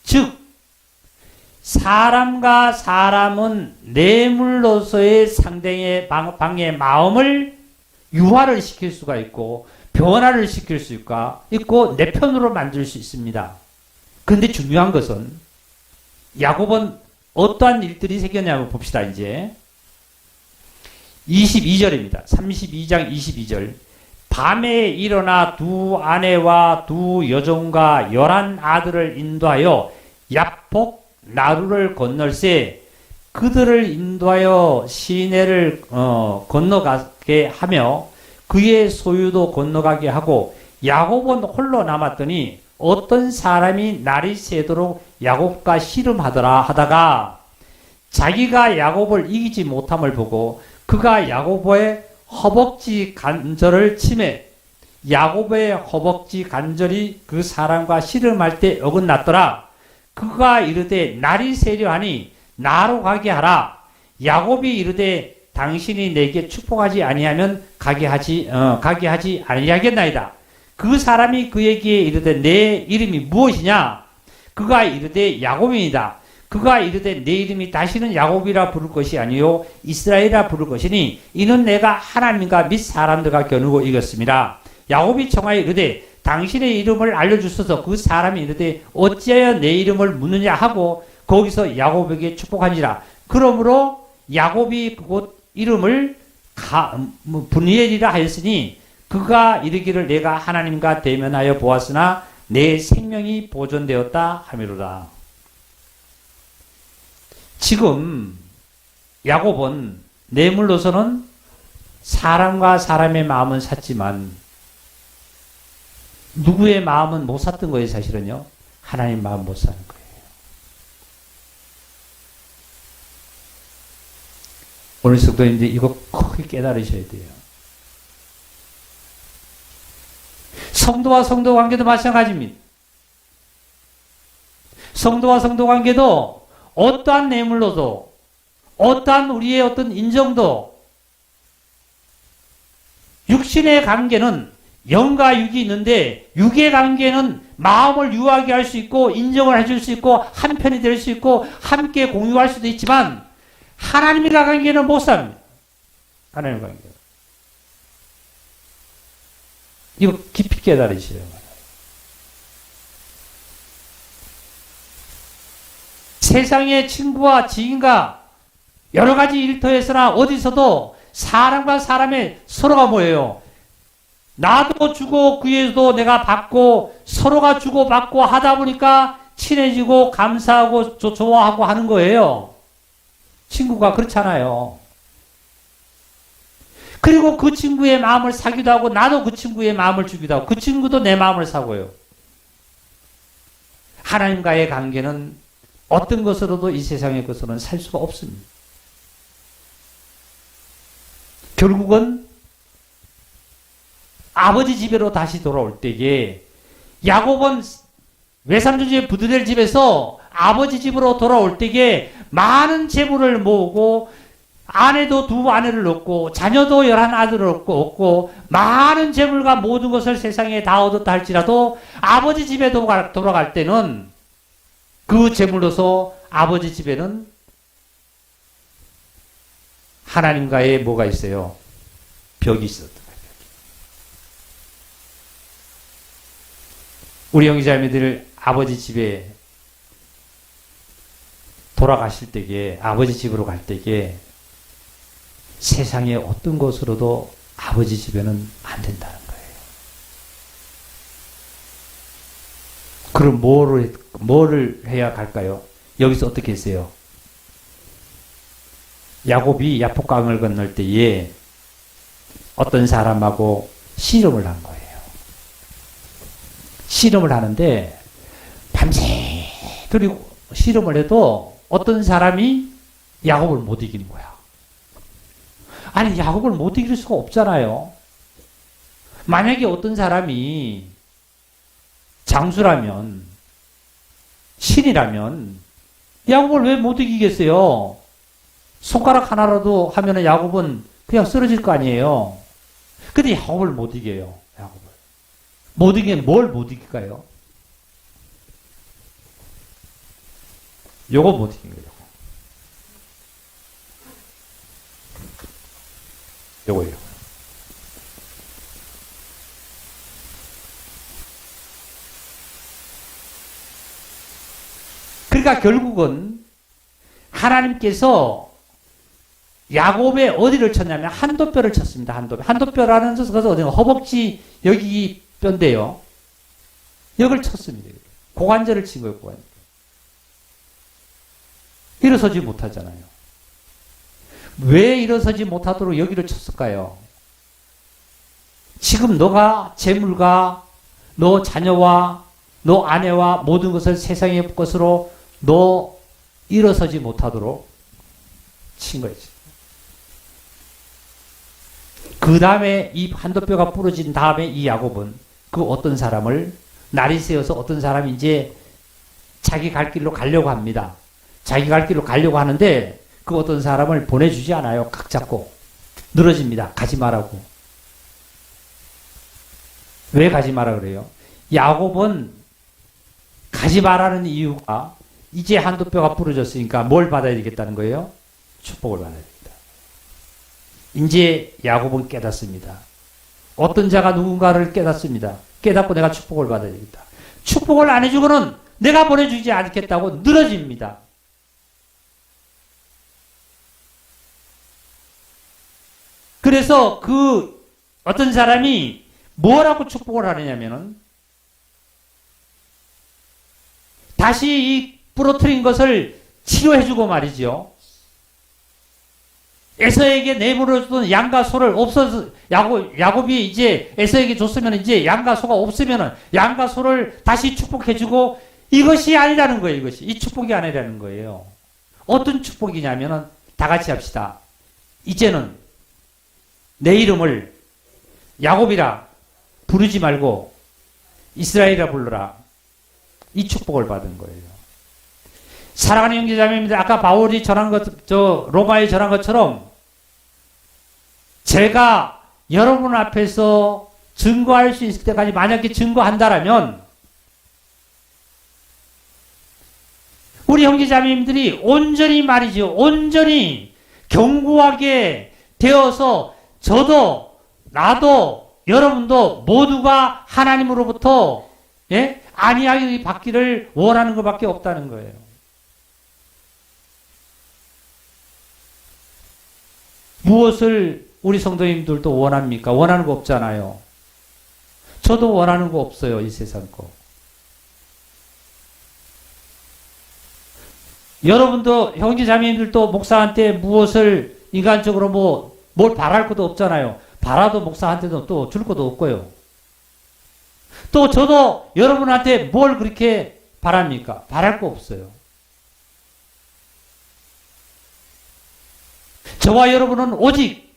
즉, 사람과 사람은 뇌물로서의 상대의 방의 마음을 유화를 시킬 수가 있고 변화를 시킬 수 있고 내 편으로 만들 수 있습니다. 그런데 중요한 것은 야곱은 어떠한 일들이 생겼냐고 봅시다. 이제 22절입니다. 32장 22절. 밤에 일어나 두 아내와 두 여종과 11 아들을 인도하여 야복 나루를 건널세 그들을 인도하여 시내를 건너가게 하며 그의 소유도 건너가게 하고 야곱은 홀로 남았더니 어떤 사람이 날이 새도록 야곱과 씨름하더라 하다가 자기가 야곱을 이기지 못함을 보고 그가 야곱의 허벅지 간절을 치매 야곱의 허벅지 간절이 그 사람과 씨름할 때 어긋났더라. 그가 이르되 날이 새려하니 나로 가게 하라. 야곱이 이르되 당신이 내게 축복하지 아니하면 가게 하지 아니하겠나이다. 그 사람이 그에게 이르되 내 이름이 무엇이냐? 그가 이르되 야곱이니이다. 그가 이르되 내 이름이 다시는 야곱이라 부를 것이 아니요 이스라엘이라 부를 것이니 이는 내가 하나님과 및 사람들과 겨누고 이겼습니다. 야곱이 청하여 이르되 당신의 이름을 알려주소서. 그 사람이 이르되 어찌하여 내 이름을 묻느냐 하고 거기서 야곱에게 축복하니라. 그러므로 야곱이 그곳 이름을 분이엘이라 하였으니 그가 이르기를 내가 하나님과 대면하여 보았으나 내 생명이 보존되었다 하미로라. 지금 야곱은 뇌물로서는 사람과 사람의 마음은 샀지만 누구의 마음은 못 샀던 거예요. 사실은요. 하나님 마음 못 사는 거예요. 오늘 성도님들 이거 크게 깨달으셔야 돼요. 성도와 성도 관계도 마찬가지입니다. 성도와 성도 관계도 어떠한 뇌물로도 어떠한 우리의 어떤 인정도 육신의 관계는 영과 육이 있는데 육의 관계는 마음을 유하게 할 수 있고 인정을 해줄 수 있고 한편이 될 수 있고 함께 공유할 수도 있지만 하나님과 관계는 못 삽니다. 하나님과 관계. 이거 깊이 깨달으시죠. 세상의 친구와 지인과 여러 가지 일터에서나 어디서도 사람과 사람의 서로가 뭐예요? 나도 주고 그에도 내가 받고 서로가 주고 받고 하다 보니까 친해지고 감사하고 좋아하고 하는 거예요. 친구가 그렇잖아요. 그리고 그 친구의 마음을 사기도 하고 나도 그 친구의 마음을 주기도 하고 그 친구도 내 마음을 사고요. 하나님과의 관계는 어떤 것으로도 이 세상의 것으로는 살 수가 없습니다. 결국은 아버지 집으로 다시 돌아올 때에 야곱은 외삼촌의 부두될 집에서 아버지 집으로 돌아올 때에 많은 재물을 모으고 아내도 두 아내를 얻고 자녀도 11아들을 얻고 많은 재물과 모든 것을 세상에 다 얻었다 할지라도 아버지 집에 돌아갈 때는 그 재물로서 아버지 집에는 하나님과의 뭐가 있어요? 벽이 있었던 거예요. 우리 형제자매들 아버지 집에 돌아가실 때에 아버지 집으로 갈 때에 세상의 어떤 것으로도 아버지 집에는 안 된다는 거예요. 그럼 뭐를 해야 갈까요? 여기서 어떻게 했어요? 야곱이 야복강을 건널 때에 어떤 사람하고 씨름을 한 거예요. 씨름을 하는데 밤새도록 씨름을 해도 어떤 사람이 야곱을 못 이기는 거야. 아니 야곱을 못 이길 수가 없잖아요. 만약에 어떤 사람이 장수라면 신이라면 야곱을 왜 못 이기겠어요? 손가락 하나라도 하면은 야곱은 그냥 쓰러질 거 아니에요. 근데 야곱을 못 이겨요. 야곱을. 못 이기면 뭘 못 이길까요? 요거 못 이긴 거예요. 요거예요. 그러니까 결국은 하나님께서 야곱의 어디를 쳤냐면 한도뼈를 쳤습니다. 한도뼈라는 것은 어디 허벅지 여기 뼈인데요. 여기를 쳤습니다. 고관절을 친 거예요. 고관절. 일어서지 못하잖아요. 왜 일어서지 못하도록 여기를 쳤을까요? 지금 너가 재물과 너 자녀와 너 아내와 모든 것을 세상의 것으로 너 일어서지 못하도록 친 거지. 그 다음에 이 한도뼈가 부러진 다음에 이 야곱은 그 어떤 사람을 날이 새어서 어떤 사람이 이제 자기 갈 길로 가려고 합니다. 자기 갈 길로 가려고 하는데 그 어떤 사람을 보내주지 않아요. 각 잡고 늘어집니다. 가지 말라고. 왜 가지 마라 그래요? 야곱은 가지 말라는 이유가 이제 한도뼈가 부러졌으니까 뭘 받아야 되겠다는 거예요? 축복을 받아야 됩니다. 이제 야곱은 깨닫습니다. 어떤 자가 누군가를 깨닫습니다. 깨닫고 내가 축복을 받아야 되겠다. 축복을 안 해주고는 내가 보내주지 않겠다고 늘어집니다. 그래서 그 어떤 사람이 뭐라고 축복을 하느냐면은 다시 이 부러뜨린 것을 치료해주고 말이죠. 에서에게 내버려주던 양과 소를 없어서 야곱이 이제 에서에게 줬으면 이제 양과 소가 없으면은 양과 소를 다시 축복해주고 이것이 아니라는 거예요. 이것이 이 축복이 아니라는 거예요. 어떤 축복이냐면은 다 같이 합시다. 이제는 내 이름을 야곱이라 부르지 말고 이스라엘이라 불러라. 이 축복을 받은 거예요. 사랑하는 형제자매입니다. 아까 바울이 전한 것, 로마에 전한 것처럼 제가 여러분 앞에서 증거할 수 있을 때까지 만약에 증거한다라면 우리 형제자매님들이 온전히 말이죠. 온전히 견고하게 되어서 저도 나도 여러분도 모두가 하나님으로부터 안위하게 받기를 원하는 것밖에 없다는 거예요. 무엇을 우리 성도님들도 원합니까? 원하는 거 없잖아요. 저도 원하는 거 없어요. 이 세상 거. 여러분도 형제자매님들도 목사한테 무엇을 인간적으로 뭘 바랄 것도 없잖아요. 바라도 목사한테도 또 줄 것도 없고요. 또 저도 여러분한테 뭘 그렇게 바랍니까? 바랄 거 없어요. 저와 여러분은 오직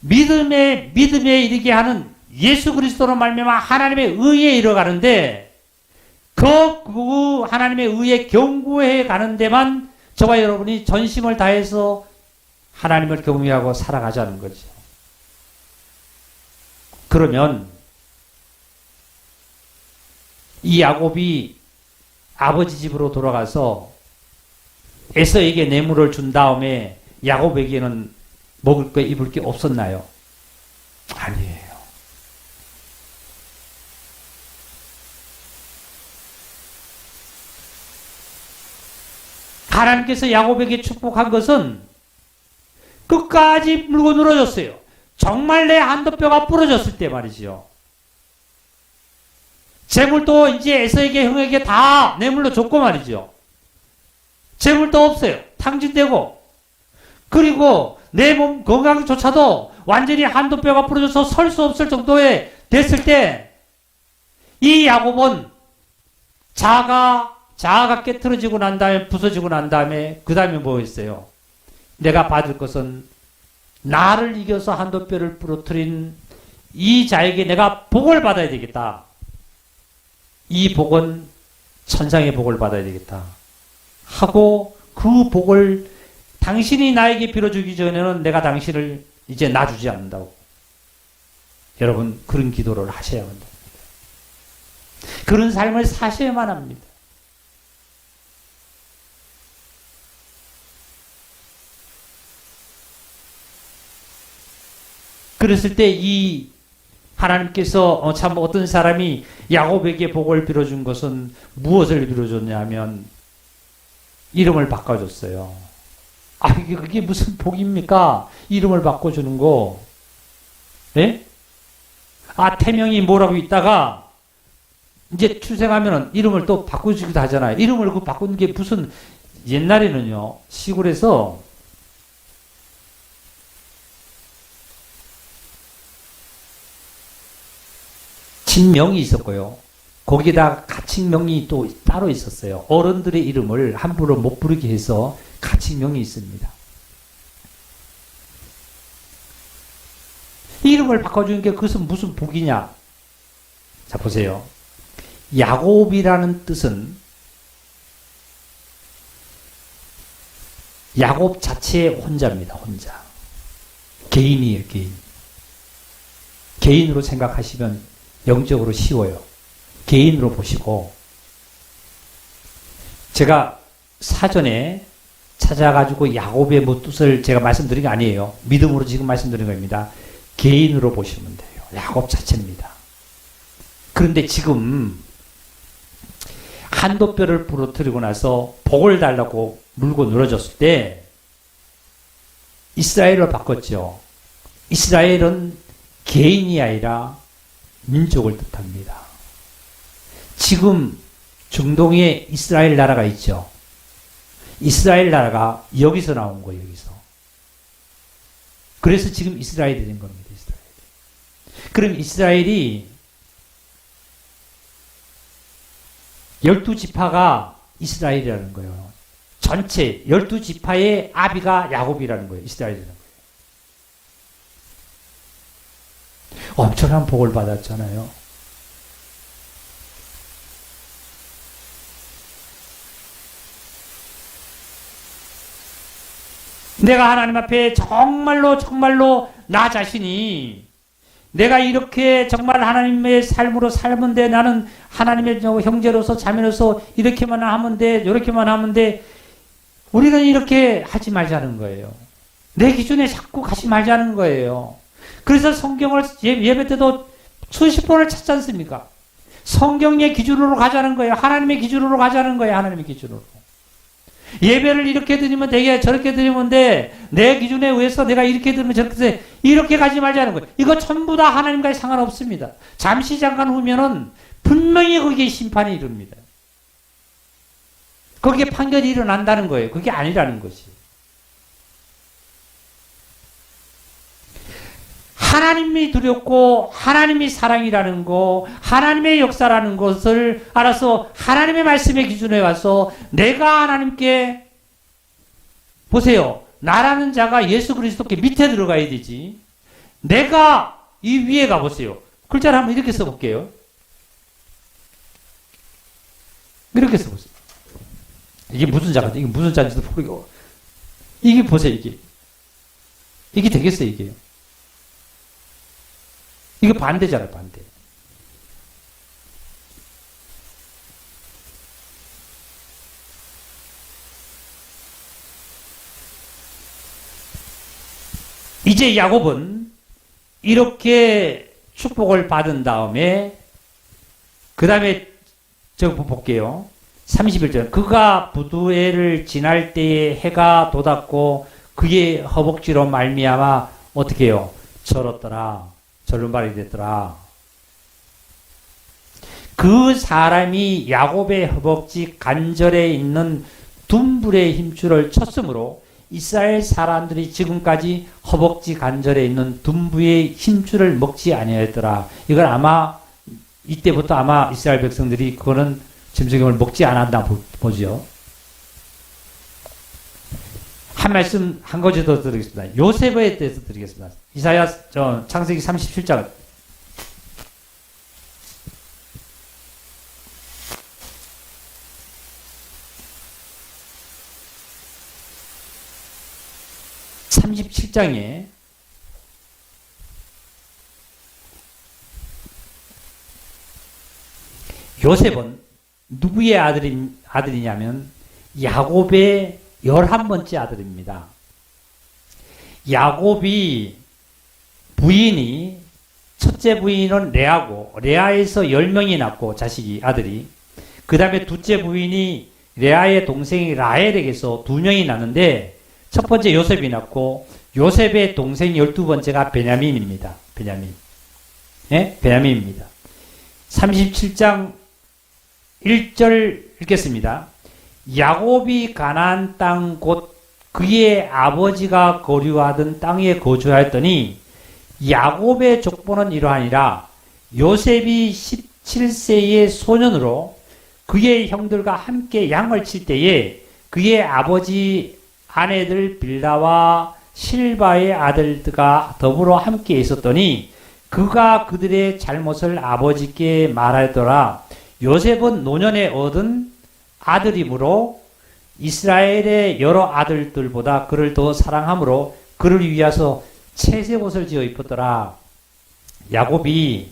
믿음에 이르게 하는 예수 그리스도로 말미암아 하나님의 의에 이르가는데 그 하나님의 의에 경고해 가는 데만 저와 여러분이 전심을 다해서 하나님을 경외하고 살아가자는 거죠. 그러면 이 야곱이 아버지 집으로 돌아가서 에서에게 뇌물을 준 다음에 야곱에게는 먹을 거 입을 게 없었나요? 아니에요. 하나님께서 야곱에게 축복한 것은 끝까지 물고 늘어졌어요. 정말 내 한도뼈가 부러졌을 때 말이지요. 재물도 이제 에서에게 형에게 다 뇌물로 줬고 말이죠. 재물도 없어요. 탕진되고. 그리고 내 몸 건강조차도 완전히 한도뼈가 부러져서 설 수 없을 정도에 됐을 때 이 야곱은 자아가 깨트려지고 난 다음에 부서지고 난 다음에 그 다음에 뭐 있어요? 내가 받을 것은 나를 이겨서 한도뼈를 부러뜨린 이 자에게 내가 복을 받아야 되겠다. 이 복은 천상의 복을 받아야 되겠다. 하고 그 복을 당신이 나에게 빌어주기 전에는 내가 당신을 이제 놔주지 않는다고. 여러분 그런 기도를 하셔야 한다. 그런 삶을 사셔야만 합니다. 그랬을 때 이 하나님께서 참 어떤 사람이 야곱에게 복을 빌어준 것은 무엇을 빌어줬냐면 이름을 바꿔줬어요. 아, 그게 무슨 복입니까? 이름을 바꿔주는 거. 예? 아, 태명이 뭐라고 있다가 이제 출생하면은 이름을 또 바꿔주기도 하잖아요. 이름을 그 바꾸는 게 무슨 옛날에는요, 시골에서 친명이 있었고요. 거기다 가칭명이 또 따로 있었어요. 어른들의 이름을 함부로 못 부르게 해서 가칭명이 있습니다. 이름을 바꿔주는 게 그것은 무슨 복이냐? 자, 보세요. 야곱이라는 뜻은 야곱 자체의 혼자입니다. 혼자. 개인이에요. 개인. 개인으로 생각하시면 영적으로 쉬워요. 개인으로 보시고 제가 사전에 찾아가지고 야곱의 뭐 뜻을 제가 말씀드린 게 아니에요. 믿음으로 지금 말씀드린 겁니다. 개인으로 보시면 돼요. 야곱 자체입니다. 그런데 지금 한도뼈를 부러뜨리고 나서 복을 달라고 물고 늘어졌을 때 이스라엘을 바꿨죠. 이스라엘은 개인이 아니라 민족을 뜻합니다. 지금 중동에 이스라엘 나라가 있죠. 이스라엘 나라가 여기서 나온 거예요. 여기서. 그래서 지금 이스라엘이 된 겁니다. 이스라엘. 그럼 이스라엘이 12지파가 이스라엘이라는 거예요. 전체 12지파의 아비가 야곱이라는 거예요. 이스라엘이라는 거예요. 엄청난 복을 받았잖아요. 내가 하나님 앞에 정말로 나 자신이 내가 이렇게 정말 하나님의 삶으로 살면 나는 하나님의 형제로서 자매로서 이렇게만 하면 돼, 이렇게만 하면 돼. 우리는 이렇게 하지 말자는 거예요. 내 기준에 자꾸 가지 말자는 거예요. 그래서 성경을 예배 때도 수십 번을 찾지 않습니까? 성경의 기준으로 가자는 거예요. 하나님의 기준으로 가자는 거예요. 하나님의 기준으로. 예배를 이렇게 드리면 되게 저렇게 드리면 돼. 내 기준에 의해서 내가 이렇게 드리면 저렇게 돼. 이렇게 가지 말자는 거예요. 이거 전부 다 하나님과 상관없습니다. 잠시 잠깐 후면은 분명히 거기에 심판이 이릅니다. 거기에 판결이 일어난다는 거예요. 그게 아니라는 것이. 하나님이 두렵고 하나님이 사랑이라는 거, 하나님의 역사라는 것을 알아서 하나님의 말씀의 기준에 와서 내가 하나님께 보세요. 나라는 자가 예수 그리스도께 밑에 들어가야 되지. 내가 이 위에 가보세요. 글자를 한번 이렇게 써볼게요. 이렇게 써보세요. 이게 무슨 자가, 이게 무슨 자인지도 모르겠고. 이게 보세요, 이게. 이게 되겠어요, 이게. 이게 반대잖아요, 반대. 이제 야곱은 이렇게 축복을 받은 다음에 그 다음에 저 볼게요. 31절. 그가 부두해를 지날 때에 해가 돋았고 그의 허벅지로 말미암아 어떻게 해요? 절었더라. 절름발이 됐더라. 그 사람이 야곱의 허벅지 간절에 있는 둔불의 힘줄을 쳤으므로 이스라엘 사람들이 지금까지 허벅지 간절에 있는 둔부의 힘줄을 먹지 아니하였더라. 이건 아마 이때부터 아마 이스라엘 백성들이 그거는 짐승을 먹지 않았나 보죠. 한 말씀 한 가지 더 드리겠습니다. 요셉에 대해서 드리겠습니다. 이사야 창세기 37장 37장에 요셉은 누구의 아들이냐면 야곱의 11번째 아들입니다. 야곱이 부인이 첫째 부인은 레아고 레아에서 10명이 낳고 자식이 아들이 그 다음에 둘째 부인이 레아의 동생이 라헬에게서 2명이 낳는데 첫 번째 요셉이 낳고 요셉의 동생 12번째가 베냐민입니다. 베냐민. 예? 베냐민입니다. 37장 1절 읽겠습니다. 야곱이 가나안 땅 곧 그의 아버지가 거류하던 땅에 거주하였더니 야곱의 족보는 이러하니라. 요셉이 17세의 소년으로 그의 형들과 함께 양을 칠 때에 그의 아버지 아내들 빌다와 실바의 아들들과 더불어 함께 있었더니 그가 그들의 잘못을 아버지께 말하더라. 요셉은 노년에 얻은 아들이므로 이스라엘의 여러 아들들보다 그를 더 사랑하므로 그를 위하여 채색 옷을 지어 입었더라. 야곱이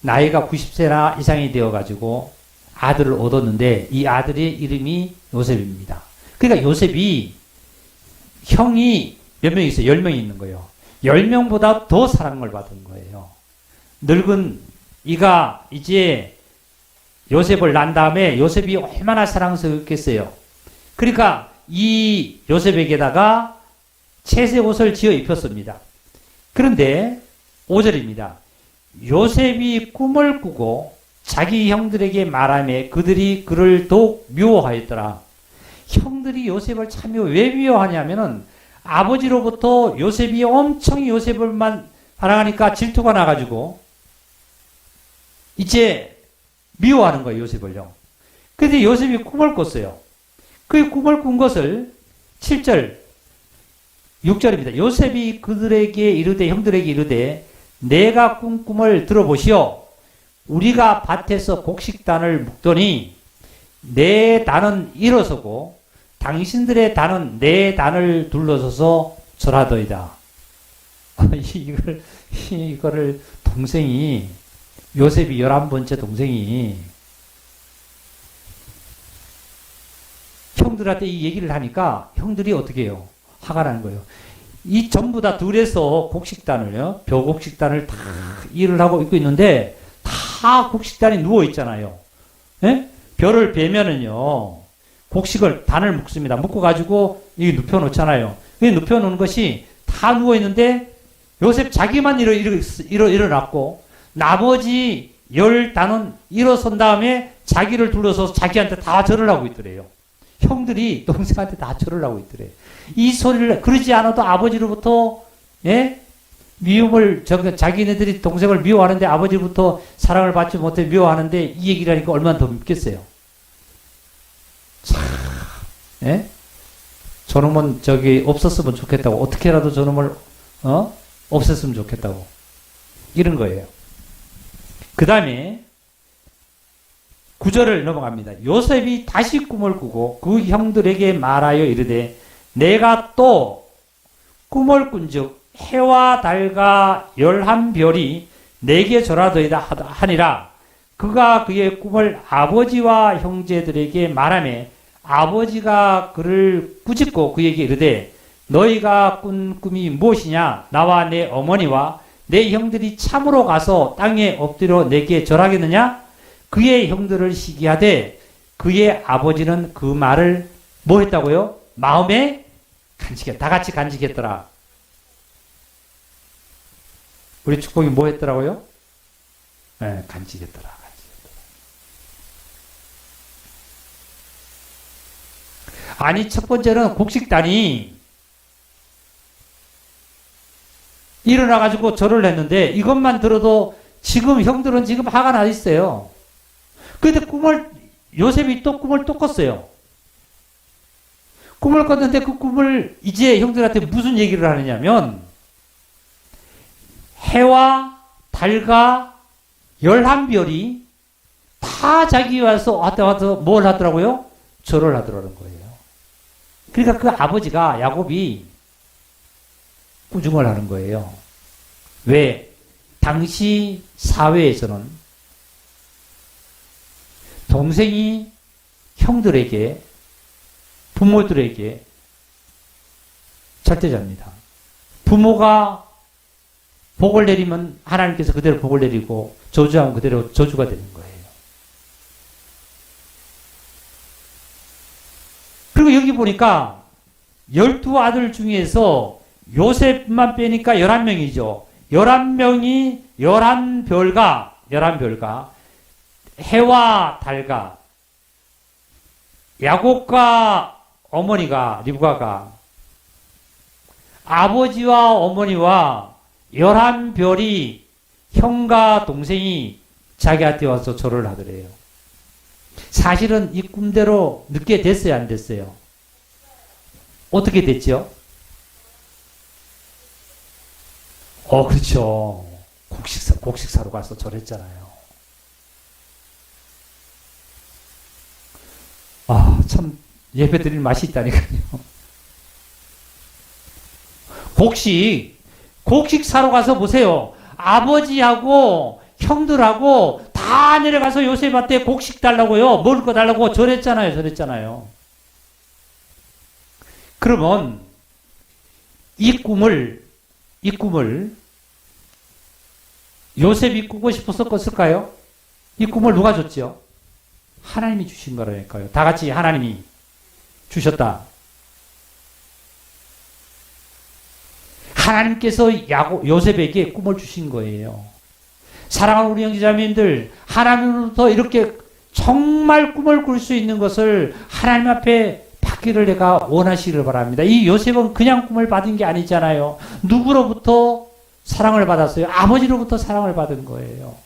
나이가 90세나 이상이 되어가지고 아들을 얻었는데 이 아들의 이름이 요셉입니다. 그러니까 요셉이 형이 몇 명 있어요? 10명이 있는 거예요. 10명보다 더 사랑을 받은 거예요. 늙은 이가 이제 요셉을 낳은 다음에 요셉이 얼마나 사랑스럽겠어요. 그러니까 이 요셉에게다가 채색 옷을 지어 입혔습니다. 그런데 5절입니다. 요셉이 꿈을 꾸고 자기 형들에게 말하며 그들이 그를 더욱 미워하였더라. 형들이 요셉을 참 왜 미워하냐면은 아버지로부터 요셉이 엄청 요셉을만 사랑하니까 질투가 나가지고 이제 미워하는 거예요, 요셉을요. 근데 요셉이 꿈을 꿨어요. 그 꿈을 꾼 것을 7절, 6절입니다. 요셉이 그들에게 이르되, 형들에게 이르되, 내가 꾼 꿈을 들어보시오. 우리가 밭에서 곡식단을 묶더니 내 단은 일어서고 당신들의 단은 내 단을 둘러서서 절하더이다. 이걸 이거를 동생이, 요셉이 11번째 동생이 형들한테 이 얘기를 하니까 형들이 어떻게 해요? 화가 나는 거예요. 이 전부 다 둘에서 곡식단을요, 벼곡식단을 다 일을 하고 있고 있는데 다 곡식단이 누워 있잖아요. 예? 벼를 베면은요, 곡식을 단을 묶습니다. 묶어가지고 이 눕혀 놓잖아요. 이 눕혀 놓은 것이 다 누워 있는데 요셉 자기만 일어났고 나머지 10단은 일어선 다음에 자기를 둘러서 자기한테 다 절을 하고 있더래요. 형들이 동생한테 다 절을 하고 있더래요. 이 소리를, 그러지 않아도 아버지로부터, 예? 미움을, 자기네들이 동생을 미워하는데 아버지로부터 사랑을 받지 못해 미워하는데 이 얘기를 하니까 얼마나 더 밉겠어요. 참, 예? 저놈은 없었으면 좋겠다고. 어떻게라도 저놈을, 없앴으면 좋겠다고. 이런 거예요. 그 다음에, 9절을 넘어갑니다. 요셉이 다시 꿈을 꾸고 그 형들에게 말하여 이르되 내가 또 꿈을 꾼즉 해와 달과 11별이 내게 절하더이다 하니라. 그가 그의 꿈을 아버지와 형제들에게 말하며 아버지가 그를 꾸짖고 그에게 이르되 너희가 꾼 꿈이 무엇이냐? 나와 내 어머니와 내 형들이 참으로 가서 땅에 엎드려 내게 절하겠느냐? 그의 형들을 시기하되 그의 아버지는 그 말을 뭐 했다고요? 마음에 간직했다. 다 같이 간직했더라. 우리 축복이 뭐 했더라고요? 네, 간직했더라. 아니, 첫 번째는 곡식단이 일어나가지고 절을 했는데 이것만 들어도 지금 형들은 지금 화가 나 있어요. 근데 요셉이 또 꿈을 또 꿨어요. 꿈을 꿨는데 그 꿈을 이제 형들한테 무슨 얘기를 하느냐면 해와 달과 11별이 다 자기 와서 뭘 하더라고요? 절을 하더라는 거예요. 그러니까 그 아버지가 야곱이 꾸중을 하는 거예요. 왜? 당시 사회에서는 동생이 형들에게, 부모들에게 절대자입니다. 부모가 복을 내리면 하나님께서 그대로 복을 내리고 저주하면 그대로 저주가 되는 거예요. 그리고 여기 보니까 12아들 중에서 요셉만 빼니까 11명이죠. 11명이 11별과 해와 달과 야곱과 어머니가 리브가가 아버지와 어머니와 11별이 형과 동생이 자기한테 와서 절을 하더래요. 사실은 이 꿈대로 늦게 됐어요, 안 됐어요? 어떻게 됐죠? 그렇죠. 곡식사로 가서 절했잖아요. 참 예배 드릴 맛이 있다니까요. 곡식 사러 가서 보세요. 아버지하고 형들하고 다 내려가서 요셉한테 곡식 달라고요. 먹을 거 달라고 절했잖아요. 그러면 이 꿈을 요셉이 꾸고 싶어서 꿨을까요? 이 꿈을 누가 줬죠? 하나님이 주신 거라니까요. 다 같이 하나님이 주셨다. 하나님께서 요셉에게 꿈을 주신 거예요. 사랑하는 우리 형제자매님들, 하나님으로부터 이렇게 정말 꿈을 꿀 수 있는 것을 하나님 앞에 받기를 내가 원하시기를 바랍니다. 이 요셉은 그냥 꿈을 받은 게 아니잖아요. 누구로부터 사랑을 받았어요? 아버지로부터 사랑을 받은 거예요.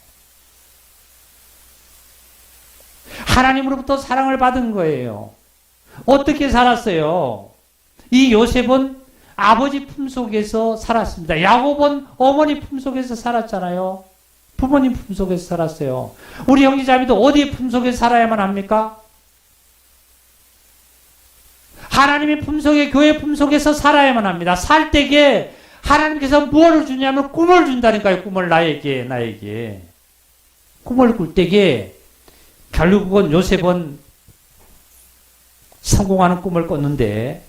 하나님으로부터 사랑을 받은 거예요. 어떻게 살았어요? 이 요셉은 아버지 품속에서 살았습니다. 야곱은 어머니 품속에서 살았잖아요. 부모님 품속에서 살았어요. 우리 형제자매도 어디에 품속에서 살아야만 합니까? 하나님의 품속에, 교회 품속에서 살아야만 합니다. 살 때에 하나님께서 무엇을 주냐면 꿈을 준다니까요. 꿈을 나에게. 꿈을 꿀 때에 결국은 요셉은 성공하는 꿈을 꿨는데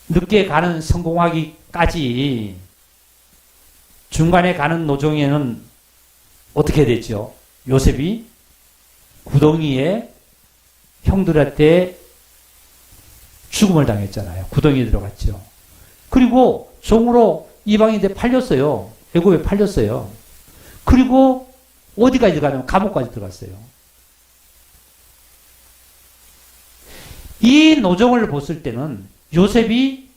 늦게 가는 성공하기까지 중간에 가는 노정에는 어떻게 됐죠? 요셉이 구덩이에 형들한테 죽음을 당했잖아요. 구덩이에 들어갔죠. 그리고 종으로 이방인한테 팔렸어요. 애굽에 팔렸어요. 그리고 어디까지 들어가냐면 감옥까지 들어갔어요. 이 노정을 봤을 때는 요셉이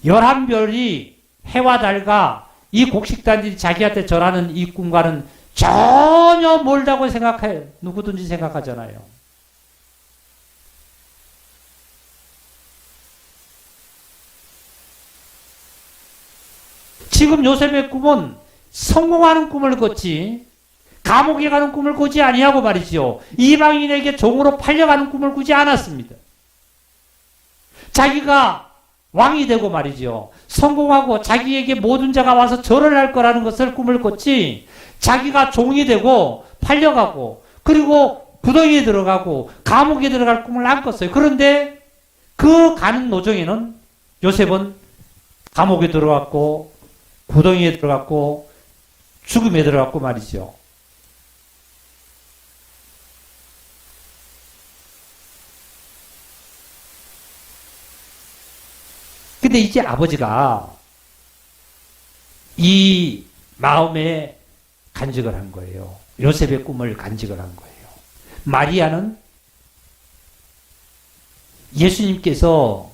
11별이 해와 달과 이 곡식단들이 자기한테 절하는 이 꿈과는 전혀 멀다고 생각해요. 누구든지 생각하잖아요. 지금 요셉의 꿈은 성공하는 꿈을 꿨지 감옥에 가는 꿈을 꾸지 아니하고 말이지요. 이방인에게 종으로 팔려가는 꿈을 꾸지 않았습니다. 자기가 왕이 되고 말이지요. 성공하고 자기에게 모든 자가 와서 절을 할 거라는 것을 꿈을 꿨지 자기가 종이 되고 팔려가고 그리고 구덩이에 들어가고 감옥에 들어갈 꿈을 안 꿨어요. 그런데 그 가는 노정에는 요셉은 감옥에 들어갔고 구덩이에 들어갔고 죽음에 들어갔고 말이죠. 근데 이제 아버지가 이 마음에 간직을 한 거예요. 요셉의 꿈을 간직을 한 거예요. 마리아는 예수님께서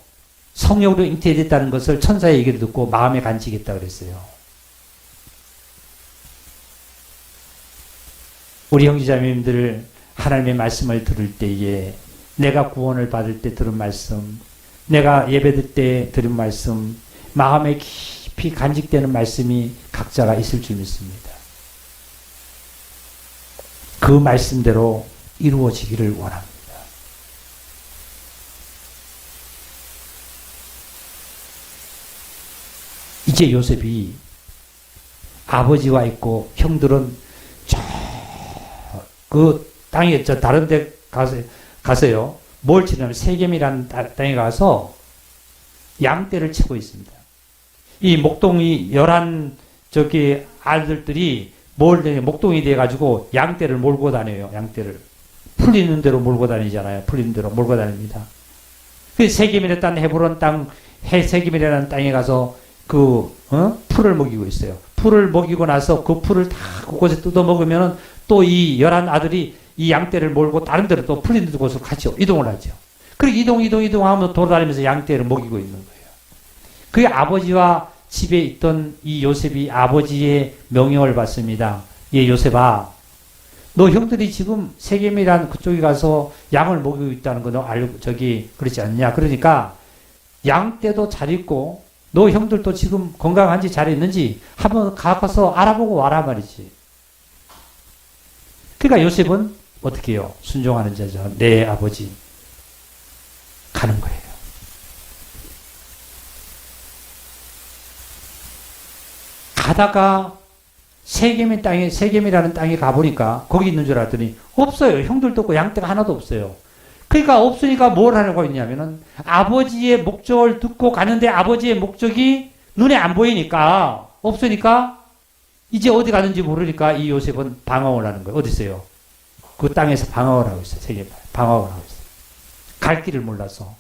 성령으로 잉태됐다는 것을 천사의 얘기를 듣고 마음에 간직했다 그랬어요. 우리 형제자매님들 하나님의 말씀을 들을 때에 내가 구원을 받을 때 들은 말씀, 내가 예배드릴 때 들은 말씀, 마음에 깊이 간직되는 말씀이 각자가 있을 줄 믿습니다. 그 말씀대로 이루어지기를 원합니다. 이제 요셉이 아버지와 있고 형들은 그 땅에 다른 데 가서요. 뭘 치냐면 세겜이라는 땅에 가서 양떼를 치고 있습니다. 이 목동이 11 아들들이 목동이 돼가지고 양떼를 몰고 다녀요. 양떼를. 풀리는 대로 몰고 다니잖아요. 풀리는 대로 몰고 다닙니다. 그 세겜이라는 땅, 헤브론 땅, 세겜이라는 땅에 가서 풀을 먹이고 있어요. 풀을 먹이고 나서 그 풀을 다 그곳에 뜯어 먹으면 또 이 11 아들이 이 양떼를 몰고 다른 데로 또 풀리는 곳으로 가죠. 이동을 하죠. 그리고 이동하면 돌아다니면서 양떼를 먹이고 있는 거예요. 그 아버지와 집에 있던 이 요셉이 아버지의 명령을 받습니다. 예, 요셉아, 너 형들이 지금 세겜이란 그쪽에 가서 양을 먹이고 있다는 거 너 알고 그렇지 않냐? 그러니까 양떼도 잘 있고 너 형들도 지금 건강한지 잘 있는지 한번 가서 알아보고 와라 말이지. 그러니까 요셉은 어떻게 해요? 순종하는 자죠. 내 아버지. 가는 거예요. 가다가 세겜이라는 땅에 가보니까 거기 있는 줄 알았더니 없어요. 형들도 없고 양떼가 하나도 없어요. 그러니까 없으니까 뭘 하려고 했냐면은 아버지의 목적을 듣고 가는데 아버지의 목적이 눈에 안 보이니까 없으니까 이제 어디 가는지 모르니까 이 요셉은 방황을 하는 거예요. 어디 있어요? 그 땅에서 방황을 하고 있어요. 세계 방황을 하고 있어요. 갈 길을 몰라서.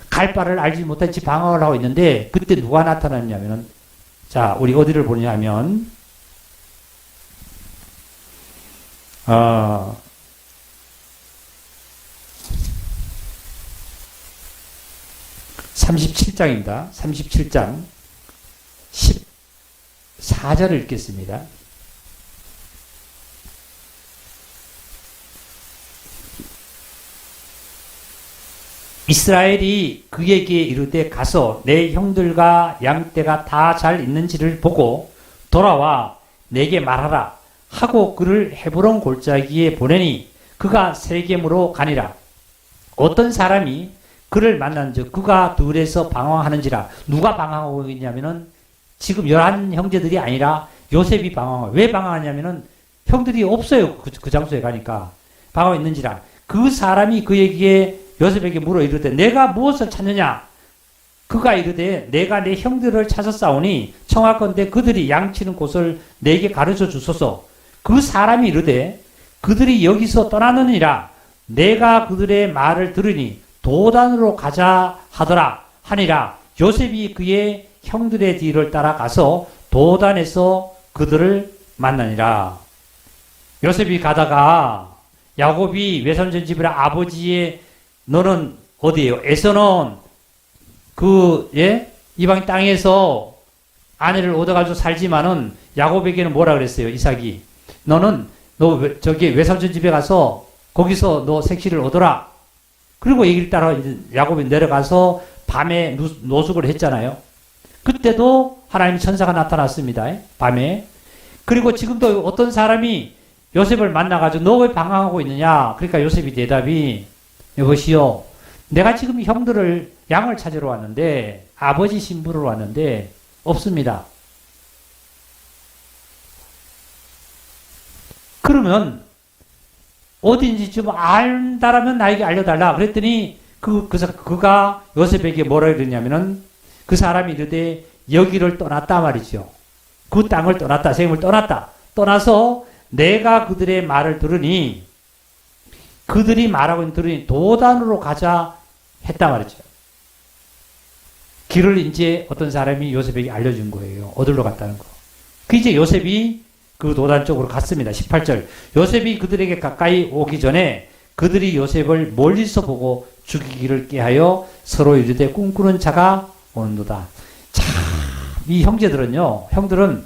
갈 바를 알지 못한 채 방황을 하고 있는데 그때 누가 나타났냐면은 자, 우리 어디를 보냐면 37장입니다. 37장 14절을 읽겠습니다. 이스라엘이 그에게 이르되 가서 내 형들과 양떼가 다 잘 있는지를 보고 돌아와 내게 말하라 하고 그를 헤브론 골짜기에 보내니 그가 세겜으로 가니라. 어떤 사람이 그를 만난 즉 그가 들에서 방황하는지라. 누가 방황하고 있냐면은 지금 11 형제들이 아니라 요셉이 방황하고. 왜 방황하냐면은 형들이 없어요. 그 장소에 가니까. 방황하고 있는지라. 그 사람이 그에게 요셉에게 물어 이르되 내가 무엇을 찾느냐. 그가 이르되 내가 내 형들을 찾았사오니 청하건대 그들이 양치는 곳을 내게 가르쳐 주소서. 그 사람이 이르되 그들이 여기서 떠나느니라. 내가 그들의 말을 들으니 도단으로 가자 하더라 하니라. 요셉이 그의 형들의 뒤를 따라가서 도단에서 그들을 만나니라. 요셉이 가다가 야곱이 외손자 집에 아버지의 너는 어디에요? 에서는 이방 땅에서 아내를 얻어가지고 살지만은 야곱에게는 뭐라 그랬어요? 이삭이 너는 저기 외삼촌 집에 가서 거기서 너 색시를 얻어라. 그리고 얘기를 따라 야곱이 내려가서 밤에 노숙을 했잖아요. 그때도 하나님 천사가 나타났습니다. 밤에. 그리고 지금도 어떤 사람이 요셉을 만나가지고 너 왜 방황하고 있느냐? 그러니까 요셉이 대답이 여보시오. 내가 지금 형들을 양을 찾으러 왔는데 아버지 신부로 왔는데 없습니다. 그러면 어딘지 좀 안다라면 나에게 알려달라. 그랬더니 그가 요셉에게 뭐라 그러냐면은 그 사람이 이르되 여기를 떠났다 말이죠. 그 땅을 떠났다. 세겜을 떠났다. 떠나서 내가 그들의 말을 들으니 그들이 말하고 있는 들으니 도단으로 가자 했다 말이죠. 길을 이제 어떤 사람이 요셉에게 알려준 거예요. 어디로 갔다는 거. 그 이제 요셉이 그 도단 쪽으로 갔습니다. 18절. 요셉이 그들에게 가까이 오기 전에 그들이 요셉을 멀리서 보고 죽이기를 꾀하여 서로 이르되 꿈꾸는 자가 오는도다. 참, 이 형들은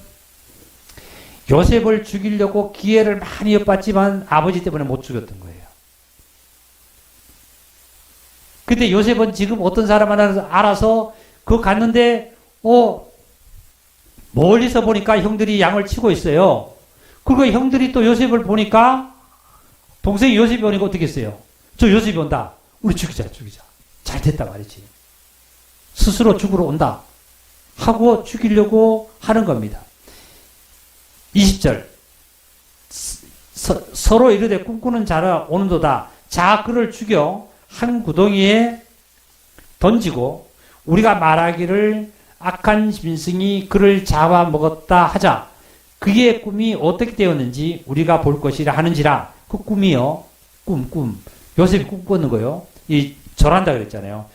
요셉을 죽이려고 기회를 많이 엿봤지만 아버지 때문에 못 죽였던 거예요. 근데 요셉은 지금 어떤 사람 하나 알아서 그거 갔는데, 멀리서 보니까 형들이 양을 치고 있어요. 그리고 형들이 또 요셉을 보니까 동생이 요셉이 오니까 어떻게 했어요? 저 요셉이 온다. 우리 죽이자. 잘 됐다 말이지. 스스로 죽으러 온다. 하고 죽이려고 하는 겁니다. 20절. 서로 이르되 꿈꾸는 자라 오는도다. 자, 그를 죽여 한 구덩이에 던지고 우리가 말하기를 악한 짐승이 그를 잡아먹었다 하자. 그의 꿈이 어떻게 되었는지 우리가 볼 것이라 하는지라. 그 꿈이요. 꿈. 요셉이 꿈 꾸는 거요. 절한다 그랬잖아요.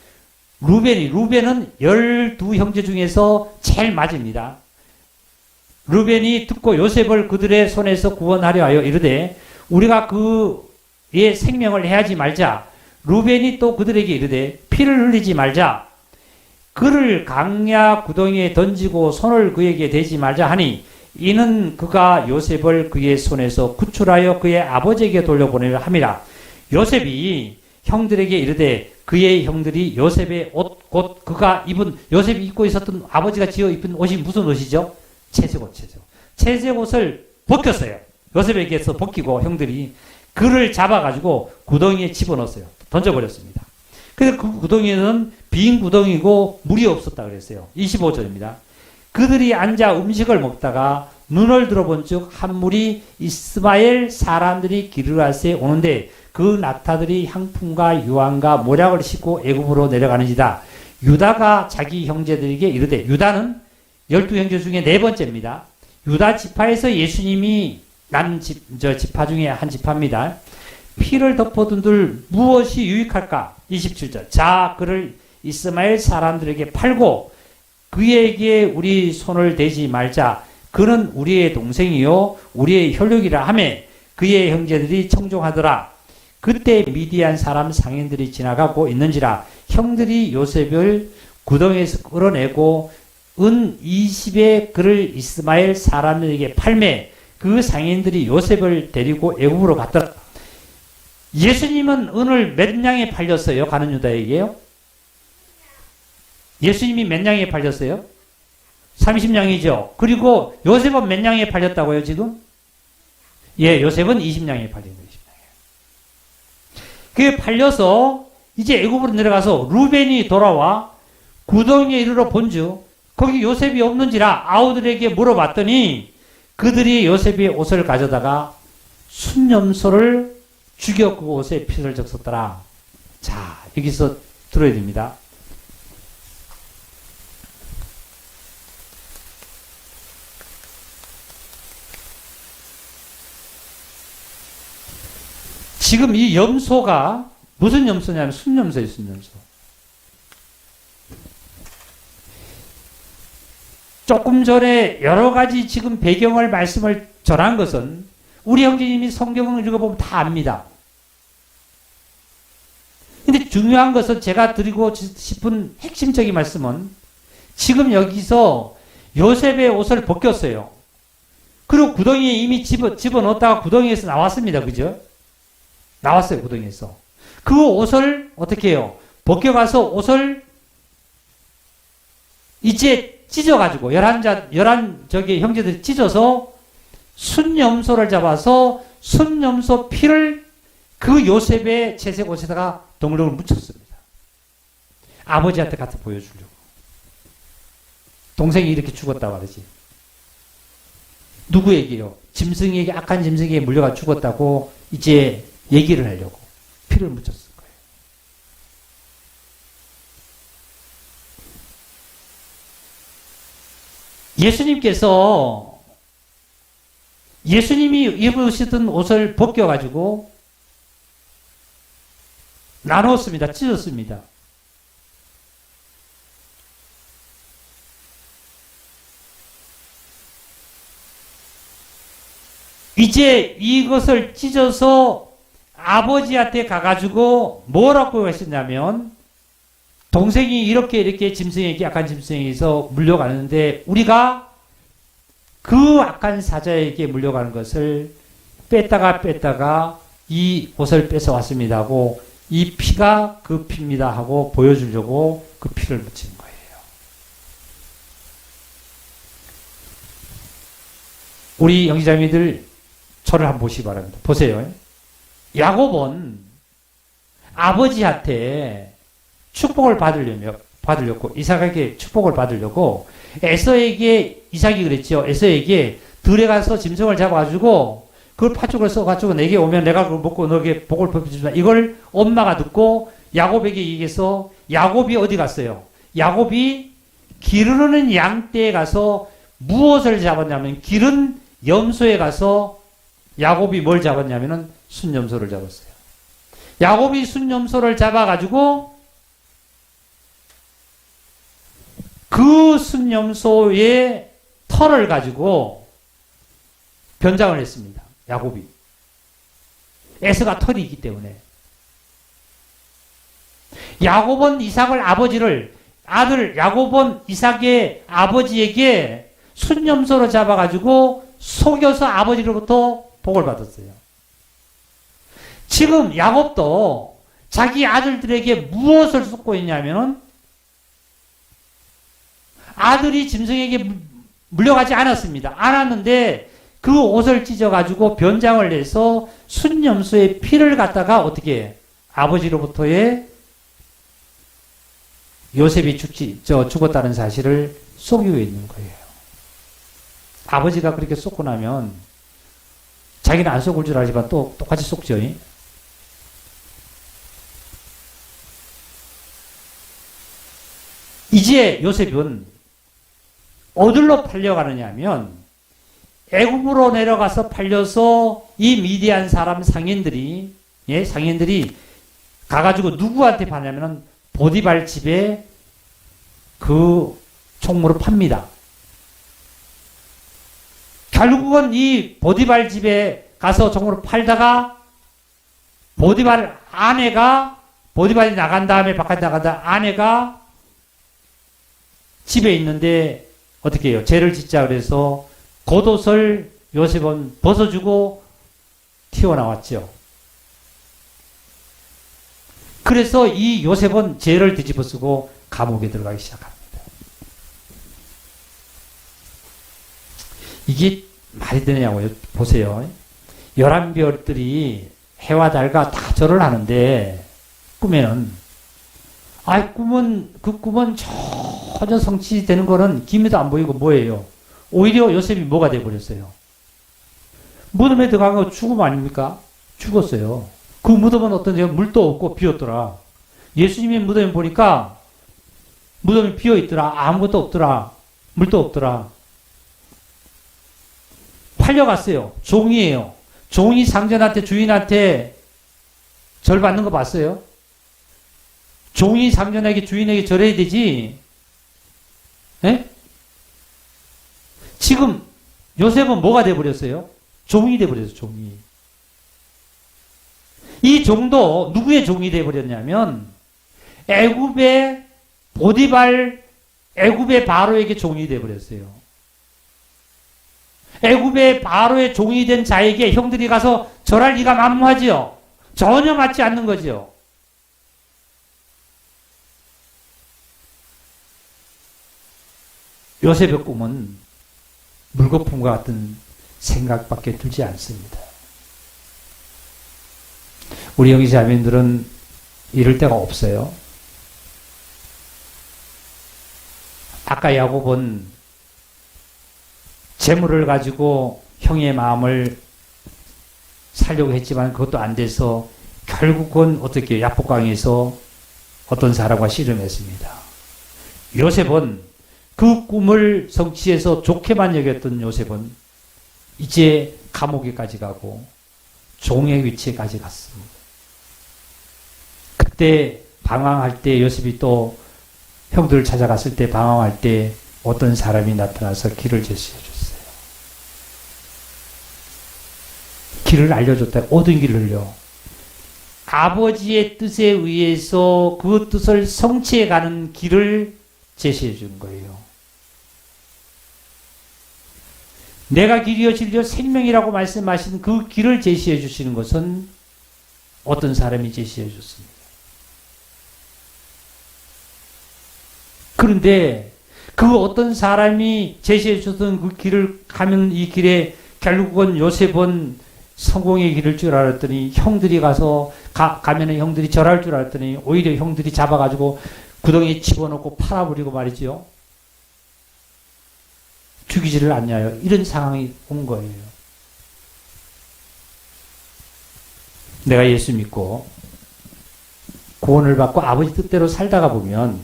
루벤은 12형제 중에서 제일 맞습니다. 루벤이 듣고 요셉을 그들의 손에서 구원하려 하여 이르되 우리가 그의 생명을 해하지 말자. 루벤이 또 그들에게 이르되 피를 흘리지 말자. 그를 강야 구덩이에 던지고 손을 그에게 대지 말자 하니 이는 그가 요셉을 그의 손에서 구출하여 그의 아버지에게 돌려보내려 함이라. 요셉이 형들에게 이르되 그의 형들이 요셉의 옷 곧 그가 요셉이 입고 있었던 아버지가 지어 입은 옷이 무슨 옷이죠? 채색옷. 채색옷을 벗겼어요. 요셉에게서 벗기고 형들이 그를 잡아가지고 구덩이에 집어넣었어요. 던져버렸습니다. 그래서 그 구덩이는 빈 구덩이고 물이 없었다 그랬어요. 25절입니다. 그들이 앉아 음식을 먹다가 눈을 들어본 즉 한 무리 이스마엘 사람들이 기르라스에 오는데 그 낙타들이 향품과 유황과 모략을 싣고 애굽으로 내려가는지다. 유다가 자기 형제들에게 이르되 유다는 12형제 중에 네 번째입니다. 유다 지파에서 예수님이 난 지파 중에 한 지파입니다. 피를 덮어둔들 무엇이 유익할까? 27절. 자, 그를 이스마엘 사람들에게 팔고 그에게 우리 손을 대지 말자. 그는 우리의 동생이요 우리의 혈육이라 하매 그의 형제들이 청종하더라. 그때 미디안 사람 상인들이 지나가고 있는지라. 형들이 요셉을 구덩이에서 끌어내고 은 20에 그를 이스마엘 사람들에게 팔매 그 상인들이 요셉을 데리고 애굽으로 갔더라. 예수님은 은을 몇 냥에 팔렸어요? 가는 유다에게요? 예수님이 몇 냥에 팔렸어요? 30냥이죠. 그리고 요셉은 몇 냥에 팔렸다고요, 지금? 예, 요셉은 20냥에 팔린 거예요. 그게 팔려서 이제 애굽으로 내려가서 루벤이 돌아와 구덩이에 이르러 본즉 거기 요셉이 없는지라 아우들에게 물어봤더니 그들이 요셉의 옷을 가져다가 순념소를 죽여 그 옷에 피를 적셨더라. 자, 여기서 들어야 됩니다. 지금 이 염소가 무슨 염소냐면 순염소예요, 순염소. 조금 전에 여러 가지 지금 배경을 말씀을 전한 것은 우리 형제님이 성경을 읽어보면 다 압니다. 근데 중요한 것은 제가 드리고 싶은 핵심적인 말씀은 지금 여기서 요셉의 옷을 벗겼어요. 그리고 구덩이에 이미 집어넣었다가 구덩이에서 나왔습니다. 그죠? 나왔어요, 구덩이에서. 그 옷을 어떻게 해요? 벗겨가서 옷을 이제 찢어가지고, 11 형제들이 찢어서 순염소를 잡아서 순염소 피를 그 요셉의 채색 옷에다가 동글동글 묻혔습니다. 아버지한테 갖다 보여주려고. 동생이 이렇게 죽었다고 하지. 누구에게요? 짐승에게, 악한 짐승에게 물려가 죽었다고 이제 얘기를 하려고 피를 묻혔을 거예요. 예수님이 입으시던 옷을 벗겨가지고 나눴습니다. 찢었습니다. 이제 이것을 찢어서 아버지한테 가가지고 뭐라고 했었냐면 동생이 이렇게 짐승에게 악한 짐승에게서 물려가는데 우리가 그 악한 사자에게 물려가는 것을 뺐다가 이 옷을 뺏어왔습니다 하고 이 피가 그 피입니다 하고 보여주려고 그 피를 묻힌 거예요. 우리 영지자매들 저를 한번 보시기 바랍니다. 보세요. 야곱은 아버지한테 축복을 받으려고 이삭에게 축복을 받으려고 에서에게 이삭이 그랬죠. 에서에게 들에 가서 짐승을 잡아가지고 그걸 팥죽을 써가지고 내게 오면 내가 그걸 먹고 너에게 복을 베풀지만 이걸 엄마가 듣고 야곱에게 얘기해서 야곱이 어디 갔어요? 야곱이 기르는 양떼에 가서 무엇을 잡았냐면 기른 염소에 가서 야곱이 뭘 잡았냐면은 순염소를 잡았어요. 야곱이 순염소를 잡아가지고 그 순염소의 털을 가지고 변장을 했습니다. 야곱이. 에서가 털이 있기 때문에. 야곱은 야곱은 이삭의 아버지에게 순염소로 잡아가지고 속여서 아버지로부터 복을 받았어요. 지금 야곱도 자기 아들들에게 무엇을 쏟고 있냐면은 아들이 짐승에게 물려가지 않았습니다. 않았는데 그 옷을 찢어가지고 변장을 해서 순염소의 피를 갖다가 어떻게 해? 아버지로부터의 요셉이 죽었다는 사실을 속이고 있는 거예요. 아버지가 그렇게 쏟고 나면 자기는 안 속을 줄 알지만 또 똑같이 속죠. 이제 요셉은 어디로 팔려가느냐 하면 애굽으로 내려가서 팔려서 이 미디안 사람 상인들이 가가지고 누구한테 파냐면은 보디발 집에 그 총무를 팝니다. 결국은 이 보디발 집에 가서 총무를 팔다가 보디발이 나간 다음에 바깥에 나간다 아내가 집에 있는데 어떻게 해요? 죄를 짓자 그래서 겉옷을 요셉은 벗어주고 튀어나왔죠. 그래서 이 요셉은 죄를 뒤집어 쓰고 감옥에 들어가기 시작합니다. 이게 말이 되냐고요? 보세요. 11별들이 해와 달과 다 절을 하는데 꿈에는 그 꿈은 전혀 성취되는 거는 기미도 안 보이고 뭐예요? 오히려 요셉이 뭐가 돼버렸어요? 무덤에 들어간 거 죽음 아닙니까? 죽었어요. 그 무덤은 어떤데요? 물도 없고 비었더라. 예수님의 무덤에 보니까 무덤이 비어 있더라. 아무것도 없더라. 물도 없더라. 팔려갔어요. 종이에요. 종이 상전한테 주인한테 절 받는 거 봤어요? 종이 상전에게 주인에게 절해야 되지. 에? 지금 요셉은 뭐가 돼버렸어요? 종이 돼버렸어요. 종이. 이 종도 누구의 종이 돼버렸냐면 애굽의 보디발 애굽의 바로에게 종이 돼버렸어요. 애굽의 바로의 종이 된 자에게 형들이 가서 절할 리가 만무하지요. 전혀 맞지 않는 거죠. 요셉의 꿈은 물거품과 같은 생각밖에 들지 않습니다. 우리 형제자매들은 이럴 때가 없어요. 아까 야곱은 재물을 가지고 형의 마음을 살려고 했지만 그것도 안 돼서 결국은 어떻게 야복강에서 어떤 사람과 씨름했습니다. 요셉은 그 꿈을 성취해서 좋게만 여겼던 요셉은 이제 감옥에까지 가고 종의 위치에까지 갔습니다. 그때 방황할 때 요셉이 또 형들을 찾아갔을 때 방황할 때 어떤 사람이 나타나서 길을 제시해 줬어요. 길을 알려줬다. 어떤 길을요? 아버지의 뜻에 의해서 그 뜻을 성취해 가는 길을 제시해 준 거예요. 내가 길이요 진리요 생명이라고 말씀하신 그 길을 제시해 주시는 것은 어떤 사람이 제시해 줬습니다. 그런데 그 어떤 사람이 제시해 줬던 그 길을 가면 이 길에 결국은 요셉은 성공의 길일 줄 알았더니 형들이 가면은 형들이 절할 줄 알았더니 오히려 형들이 잡아가지고 구덩이에 집어넣고 팔아버리고 말이죠. 죽이지를 않냐요. 이런 상황이 온 거예요. 내가 예수 믿고 구원을 받고 아버지 뜻대로 살다가 보면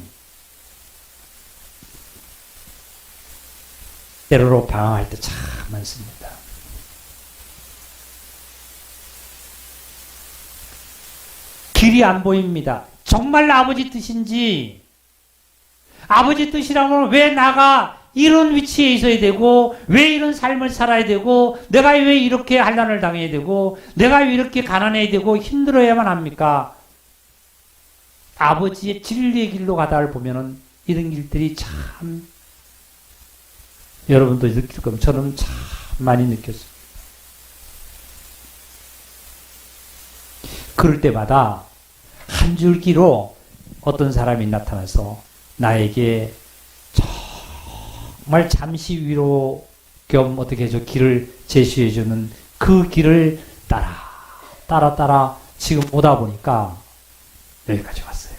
때로로 방황할 때 참 많습니다. 길이 안 보입니다. 정말 아버지 뜻인지, 아버지 뜻이라면 왜 나가 이런 위치에 있어야 되고, 왜 이런 삶을 살아야 되고, 내가 왜 이렇게 환난을 당해야 되고, 내가 왜 이렇게 가난해야 되고, 힘들어야만 합니까? 아버지의 진리의 길로 가다를 보면은 이런 길들이 참, 여러분도 느낄 겁니다. 저는 참 많이 느꼈습니다. 그럴 때마다 한 줄기로 어떤 사람이 나타나서 나에게 정말 잠시 위로 겸 어떻게 해서 길을 제시해주는 그 길을 따라 지금 오다 보니까 여기까지 왔어요.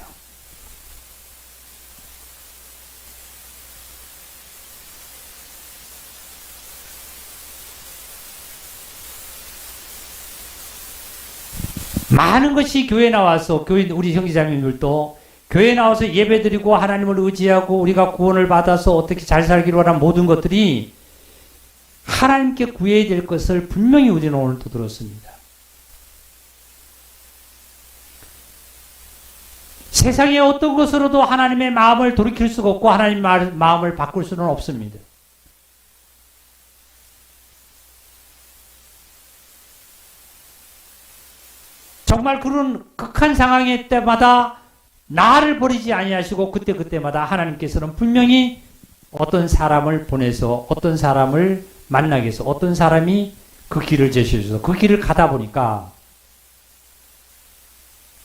많은 것이 교회에 나와서 우리 형제자매들도 교회에 나와서 예배드리고 하나님을 의지하고 우리가 구원을 받아서 어떻게 잘 살기로 하는 모든 것들이 하나님께 구해야 될 것을 분명히 우리는 오늘도 들었습니다. 세상의 어떤 것으로도 하나님의 마음을 돌이킬 수가 없고 하나님 마음을 바꿀 수는 없습니다. 정말 그런 극한 상황의 때마다 나를 버리지 아니하시고 그때마다 하나님께서는 분명히 어떤 사람을 보내서 어떤 사람을 만나게 해서 어떤 사람이 그 길을 제시해 주셔서 그 길을 가다 보니까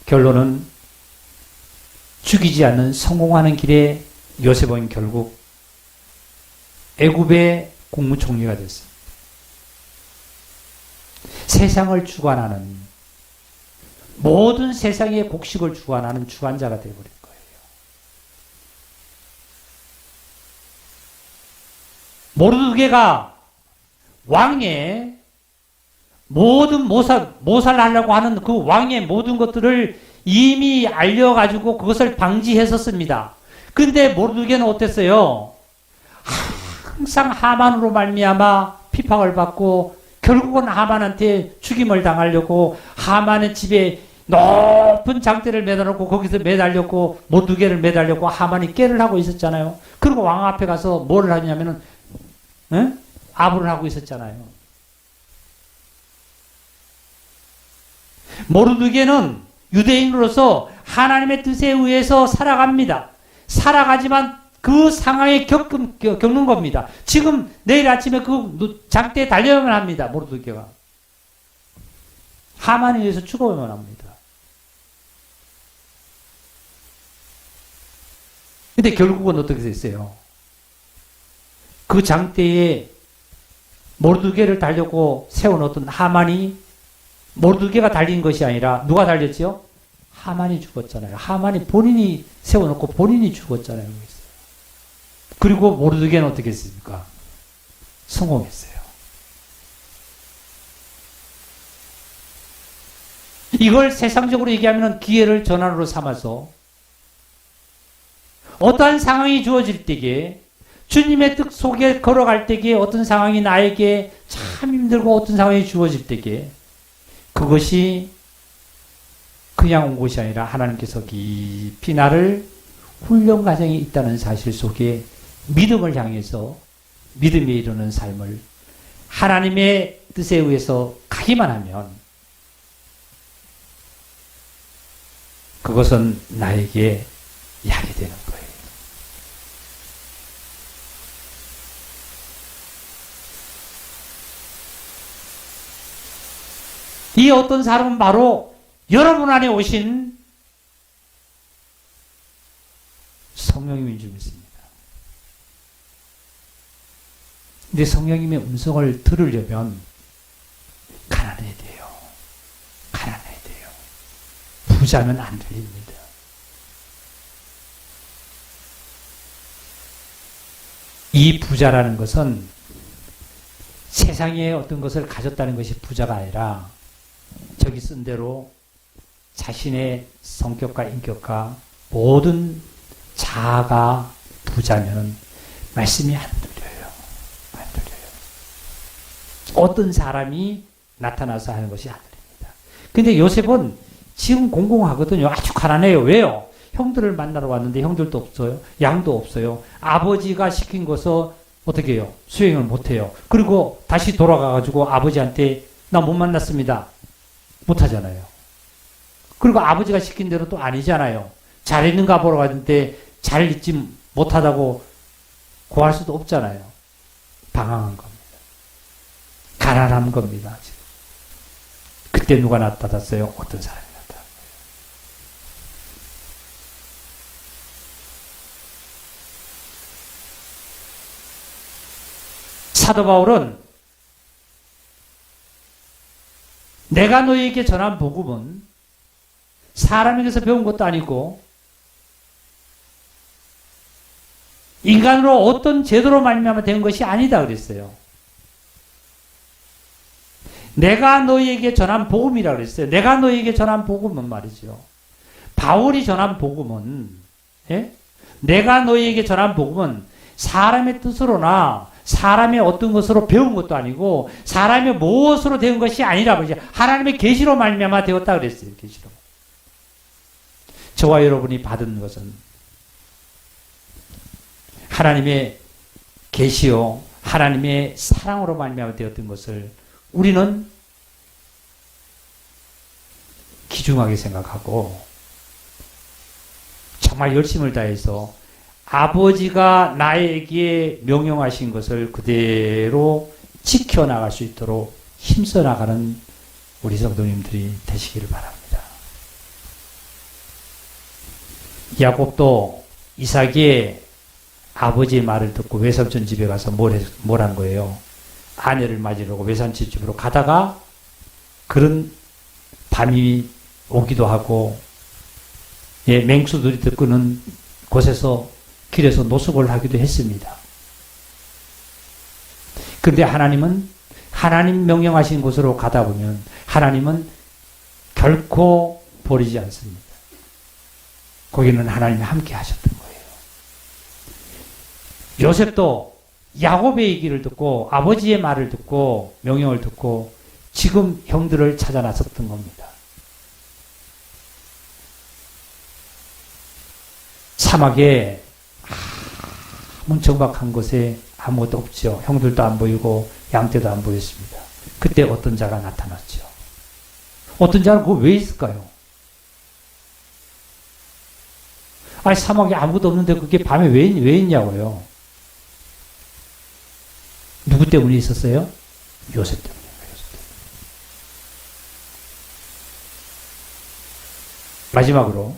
결론은 죽이지 않는 성공하는 길에 요셉은 결국 애굽의 국무총리가 됐습니다. 세상을 주관하는 모든 세상의 곡식을 주관하는 주관자가 되어버린 거예요. 모르드게가 왕의 모든 모살하려고 하는 그 왕의 모든 것들을 이미 알려가지고 그것을 방지했었습니다. 근데 모르드게는 어땠어요? 항상 하만으로 말미암아 핍박을 받고 결국은 하만한테 죽임을 당하려고 하만의 집에 높은 장대를 매달았고 거기서 매달렸고 모르드게를 매달렸고 하만이 깨를 하고 있었잖아요. 그리고 왕 앞에 가서 뭘 하냐면은 아부를 하고 있었잖아요. 모르드게는 유대인으로서 하나님의 뜻에 의해서 살아갑니다. 살아가지만 그 상황에 겪는 겁니다. 지금 내일 아침에 그 장대에 달려야만 합니다. 모르드게가. 하만에 의해서 죽어야만 합니다. 근데 결국은 어떻게 됐어요? 그 장대에 모르드게를 달려고 세워놓던 하만이 모르드게가 달린 것이 아니라 누가 달렸지요? 하만이 죽었잖아요. 하만이 본인이 세워놓고 본인이 죽었잖아요. 그리고 모르드게는 어떻게 했습니까? 성공했어요. 이걸 세상적으로 얘기하면 기회를 전환으로 삼아서 어떠한 상황이 주어질 때에 주님의 뜻 속에 걸어갈 때에 어떤 상황이 나에게 참 힘들고 어떤 상황이 주어질 때에 그것이 그냥 온 것이 아니라 하나님께서 깊이 나를 훈련 과정이 있다는 사실 속에 믿음을 향해서 믿음에 이르는 삶을 하나님의 뜻에 의해서 가기만 하면 그것은 나에게 약이 되는 거예요. 이 어떤 사람은 바로 여러분 안에 오신 성령님인 줄 믿습니다. 근데 성령님의 음성을 들으려면 가난해야 돼요. 가난해야 돼요. 부자면 안 들립니다. 이 부자라는 것은 세상에 어떤 것을 가졌다는 것이 부자가 아니라 저기 쓴 대로 자신의 성격과 인격과 모든 자아가 부자면 말씀이 안 들려요. 안 들려요. 어떤 사람이 나타나서 하는 것이 안 들립니다. 근데 요셉은 지금 공공하거든요. 아주 가난해요. 왜요? 형들을 만나러 왔는데 형들도 없어요. 양도 없어요. 아버지가 시킨 것을 어떻게 해요? 수행을 못해요. 그리고 다시 돌아가가지고 아버지한테 나 못 만났습니다. 못하잖아요. 그리고 아버지가 시킨 대로 또 아니잖아요. 잘 있는가 보러 갔는데 잘 있지 못하다고 고할 수도 없잖아요. 방황한 겁니다. 가난한 겁니다. 지금. 그때 누가 나타났어요? 어떤 사람이 나타났어요? 사도 바울은 내가 너희에게 전한 복음은 사람에게서 배운 것도 아니고 인간으로 어떤 제도로 말미암아 된 것이 아니다 그랬어요. 내가 너희에게 전한 복음이라고 그랬어요. 내가 너희에게 전한 복음은 말이죠. 바울이 전한 복음은 내가 너희에게 전한 복음은 사람의 뜻으로나 사람의 어떤 것으로 배운 것도 아니고 사람의 무엇으로 된 것이 아니라 그러죠. 하나님의 계시로 말미암아 되었다 그랬어요. 계시로. 저와 여러분이 받은 것은 하나님의 계시요 하나님의 사랑으로 말미암아 되었던 것을 우리는 귀중하게 생각하고 정말 열심을 다해서 아버지가 나에게 명령하신 것을 그대로 지켜나갈 수 있도록 힘써 나가는 우리 성도님들이 되시기를 바랍니다. 야곱도 이삭의 아버지의 말을 듣고 외삼촌 집에 가서 뭘 한 거예요? 아내를 맞으려고 외삼촌 집으로 가다가 그런 밤이 오기도 하고 맹수들이 듣고는 곳에서 길에서 노숙을 하기도 했습니다. 그런데 하나님 명령하신 곳으로 가다 보면 하나님은 결코 버리지 않습니다. 거기는 하나님이 함께 하셨던 거예요. 요셉도 야곱의 얘기를 듣고 아버지의 말을 듣고 명령을 듣고 지금 형들을 찾아 나섰던 겁니다. 사막에 문청박한 곳에 아무것도 없죠. 형들도 안 보이고 양떼도 안 보였습니다. 그때 어떤 자가 나타났죠. 어떤 자는 그거 왜 있을까요? 아니 사막에 아무것도 없는데 그게 밤에 왜 있냐고요. 누구 때문에 있었어요? 요셉 때문에. 마지막으로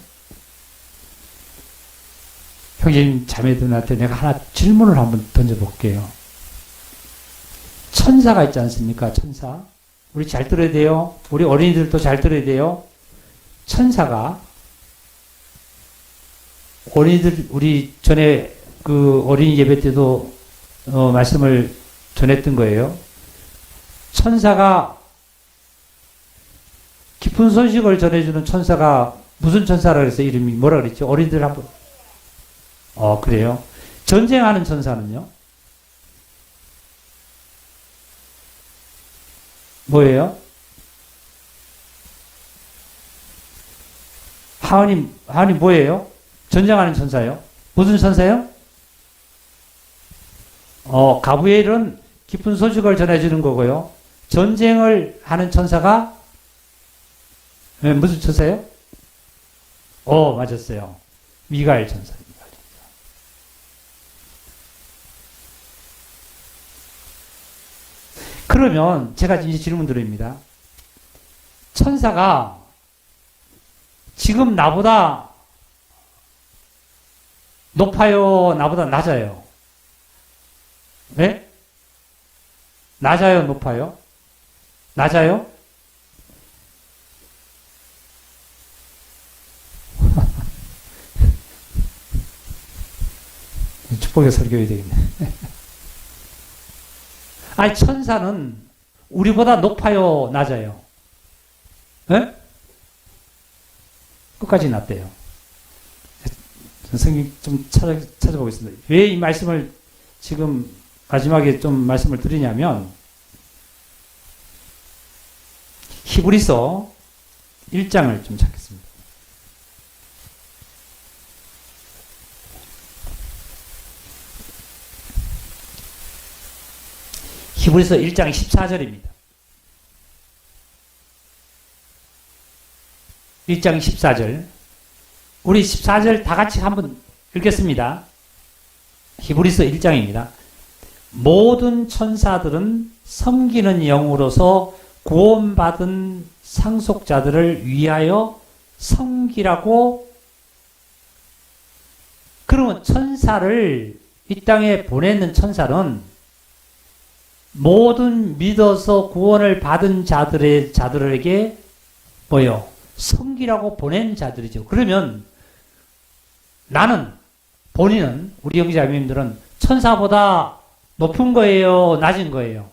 형제님 자매들한테 내가 하나 질문을 한번 던져볼게요. 천사가 있지 않습니까? 천사. 우리 잘 들어야 돼요. 우리 어린이들도 잘 들어야 돼요. 천사가 어린이들 우리 전에 그 어린이 예배 때도 말씀을 전했던 거예요. 천사가 깊은 소식을 전해주는 천사가 무슨 천사라 그랬어요? 이름이 뭐라 그랬죠? 어린이들 한번. 그래요. 전쟁하는 천사는요? 뭐예요? 하은이 뭐예요? 전쟁하는 천사요? 무슨 천사요? 가브리엘은 깊은 소식을 전해주는 거고요. 전쟁을 하는 천사가 무슨 천사요? 맞았어요. 미가엘 천사. 그러면 제가 이제 질문 드립니다. 천사가 지금 나보다 높아요? 나보다 낮아요? 네? 낮아요? 높아요? 낮아요? 축복의 설교해야 되겠네. 아니, 천사는 우리보다 높아요? 낮아요? 네? 끝까지 낮대요. 선생님 좀 찾아보겠습니다. 왜 이 말씀을 지금 마지막에 좀 말씀을 드리냐면, 히브리서 1장을 좀 찾겠습니다. 히브리서 1장 14절입니다. 1장 14절. 우리 14절 다 같이 한번 읽겠습니다. 히브리서 1장입니다. 모든 천사들은 섬기는 영으로서 구원받은 상속자들을 위하여 섬기라고. 그러면 천사를 이 땅에 보내는 천사는 모든 믿어서 구원을 받은 자들에게 뭐요? 섬기라고 보낸 자들이죠. 그러면 본인은, 우리 형제자매님들은 천사보다 높은 거예요? 낮은 거예요?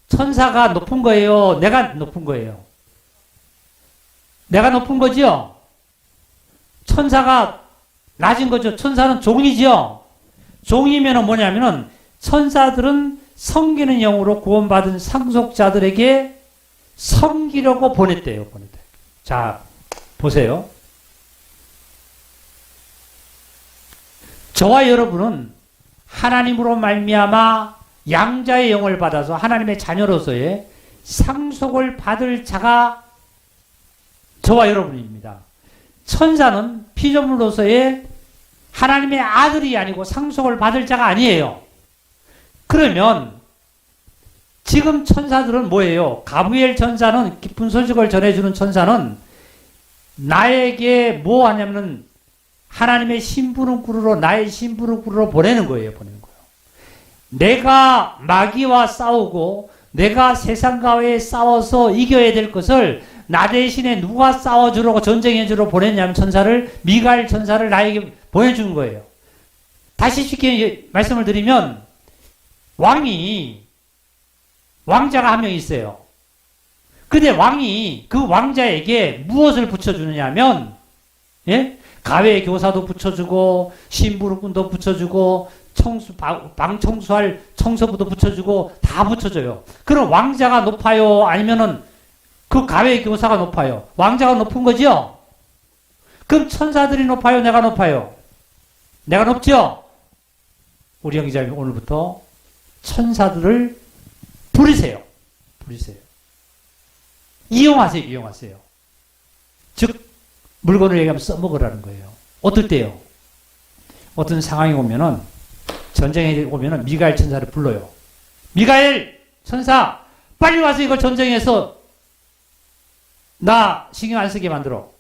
천사가 높은 거예요? 내가 높은 거예요? 내가 높은 거지요? 천사가 낮은 거죠. 천사는 종이죠. 종이면은 뭐냐면은 천사들은 섬기는 영으로 구원받은 상속자들에게 섬기려고 보냈대요. 자, 보세요. 저와 여러분은 하나님으로 말미암아 양자의 영을 받아서 하나님의 자녀로서의 상속을 받을 자가 저와 여러분입니다. 천사는 피조물로서의 하나님의 아들이 아니고 상속을 받을 자가 아니에요. 그러면 지금 천사들은 뭐예요? 가브리엘 천사는, 깊은 소식을 전해주는 천사는 나에게 뭐 하냐면은 하나님의 심부름꾼으로, 나의 심부름꾼으로 보내는 거예요. 내가 마귀와 싸우고 내가 세상과의 싸워서 이겨야 될 것을 나 대신에 누가 싸워주려고 전쟁해주러 보냈냐면 천사를, 미가엘 천사를 나에게 보내준 거예요. 다시 쉽게 말씀을 드리면 왕자가 한 명 있어요. 근데 왕이 그 왕자에게 무엇을 붙여주느냐면, 예? 가외 교사도 붙여주고, 심부름꾼도 붙여주고, 방 청소할 청소부도 붙여주고, 다 붙여줘요. 그럼 왕자가 높아요? 아니면은 그 가외 교사가 높아요? 왕자가 높은 거죠? 그럼 천사들이 높아요? 내가 높아요? 내가 높죠? 우리 형제자매 오늘부터 천사들을 부리세요. 이용하세요. 즉, 물건을 얘기하면 써먹으라는 거예요. 어떨 때요? 어떤 상황이 오면은, 전쟁에 오면은 미가엘 천사를 불러요. 미가엘 천사, 빨리 와서 이거 전쟁에서 나 신경 안 쓰게 만들어.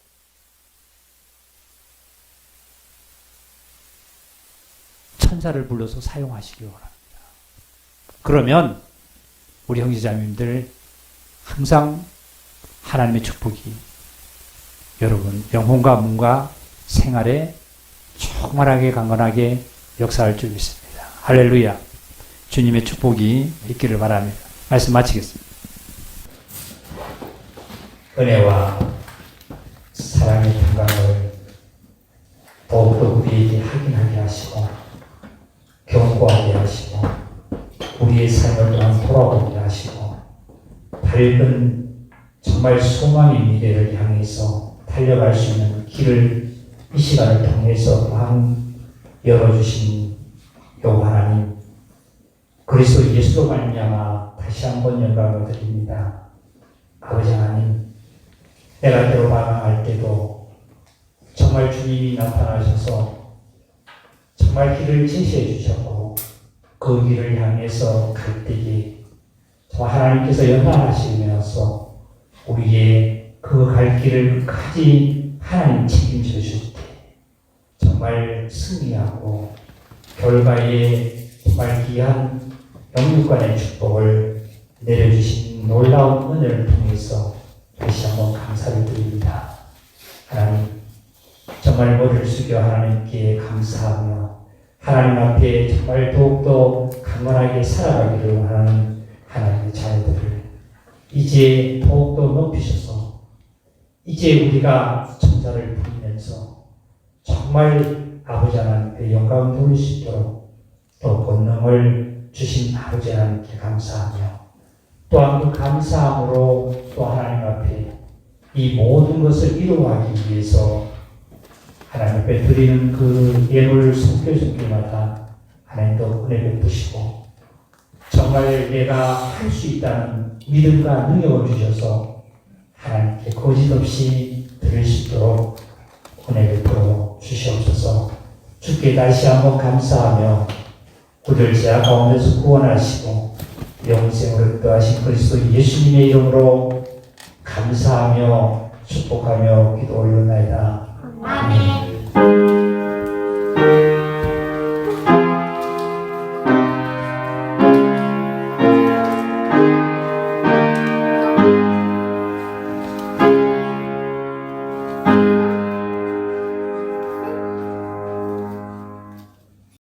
천사를 불러서 사용하시기 바랍니다. 그러면 우리 형제자매님들 항상 하나님의 축복이 여러분 영혼과 몸과 생활에 충만하게 강건하게 역사할 줄 믿습니다. 할렐루야. 주님의 축복이 있기를 바랍니다. 말씀 마치겠습니다. 은혜와 사랑의 평강을 더욱더 우리에게 확인하게 하시고 견고하게 하시고 우리의 삶을 또한 돌아보게 하시고 밝은 정말 소망의 미래를 향해서 달려갈 수 있는 길을 이 시간을 통해서 또한 열어주신 요 하나님, 그리스도 예수로 말미암아 다시 한번 영광을 드립니다. 아버지 하나님, 내가 때로 방황할 때도 정말 주님이 나타나셔서 정말 길을 제시해 주셨고 그 길을 향해서 갈 때에 정말 하나님께서 연단하시면서 우리의 그 갈 길을 끝까지 하나님 책임져 주실 때 정말 승리하고 결과에 정말 귀한 영육간의 축복을 내려주신 놀라운 은혜를 통해서 다시 한번 감사를 드립니다. 하나님, 정말 머리를 숙여 하나님께 감사하며 하나님 앞에 정말 더욱더 강건하게 살아가기를 원하는 하나님의 자녀들을 이제 더욱더 높이셔서 이제 우리가 천사를 부리면서 정말 아버지 하나님께 영광을 돌릴 수 있도록 또 권능을 주신 아버지 하나님께 감사하며 또한 그 감사함으로 또 하나님 앞에 이 모든 것을 이루어가기 위해서 하나님 앞에 드리는 그 예물 손길마다 하나님도 은혜 베푸시고 정말 내가 할 수 있다는 믿음과 능력을 주셔서 하나님께 거짓없이 드릴 수 있도록 은혜 베풀어 주시옵소서. 주께 다시 한번 감사하며 우리를 죄악 가운데서 구원하시고 영생으로 인도하신 그리스도 예수님의 이름으로 감사하며 축복하며 기도 올려나이다. 아멘.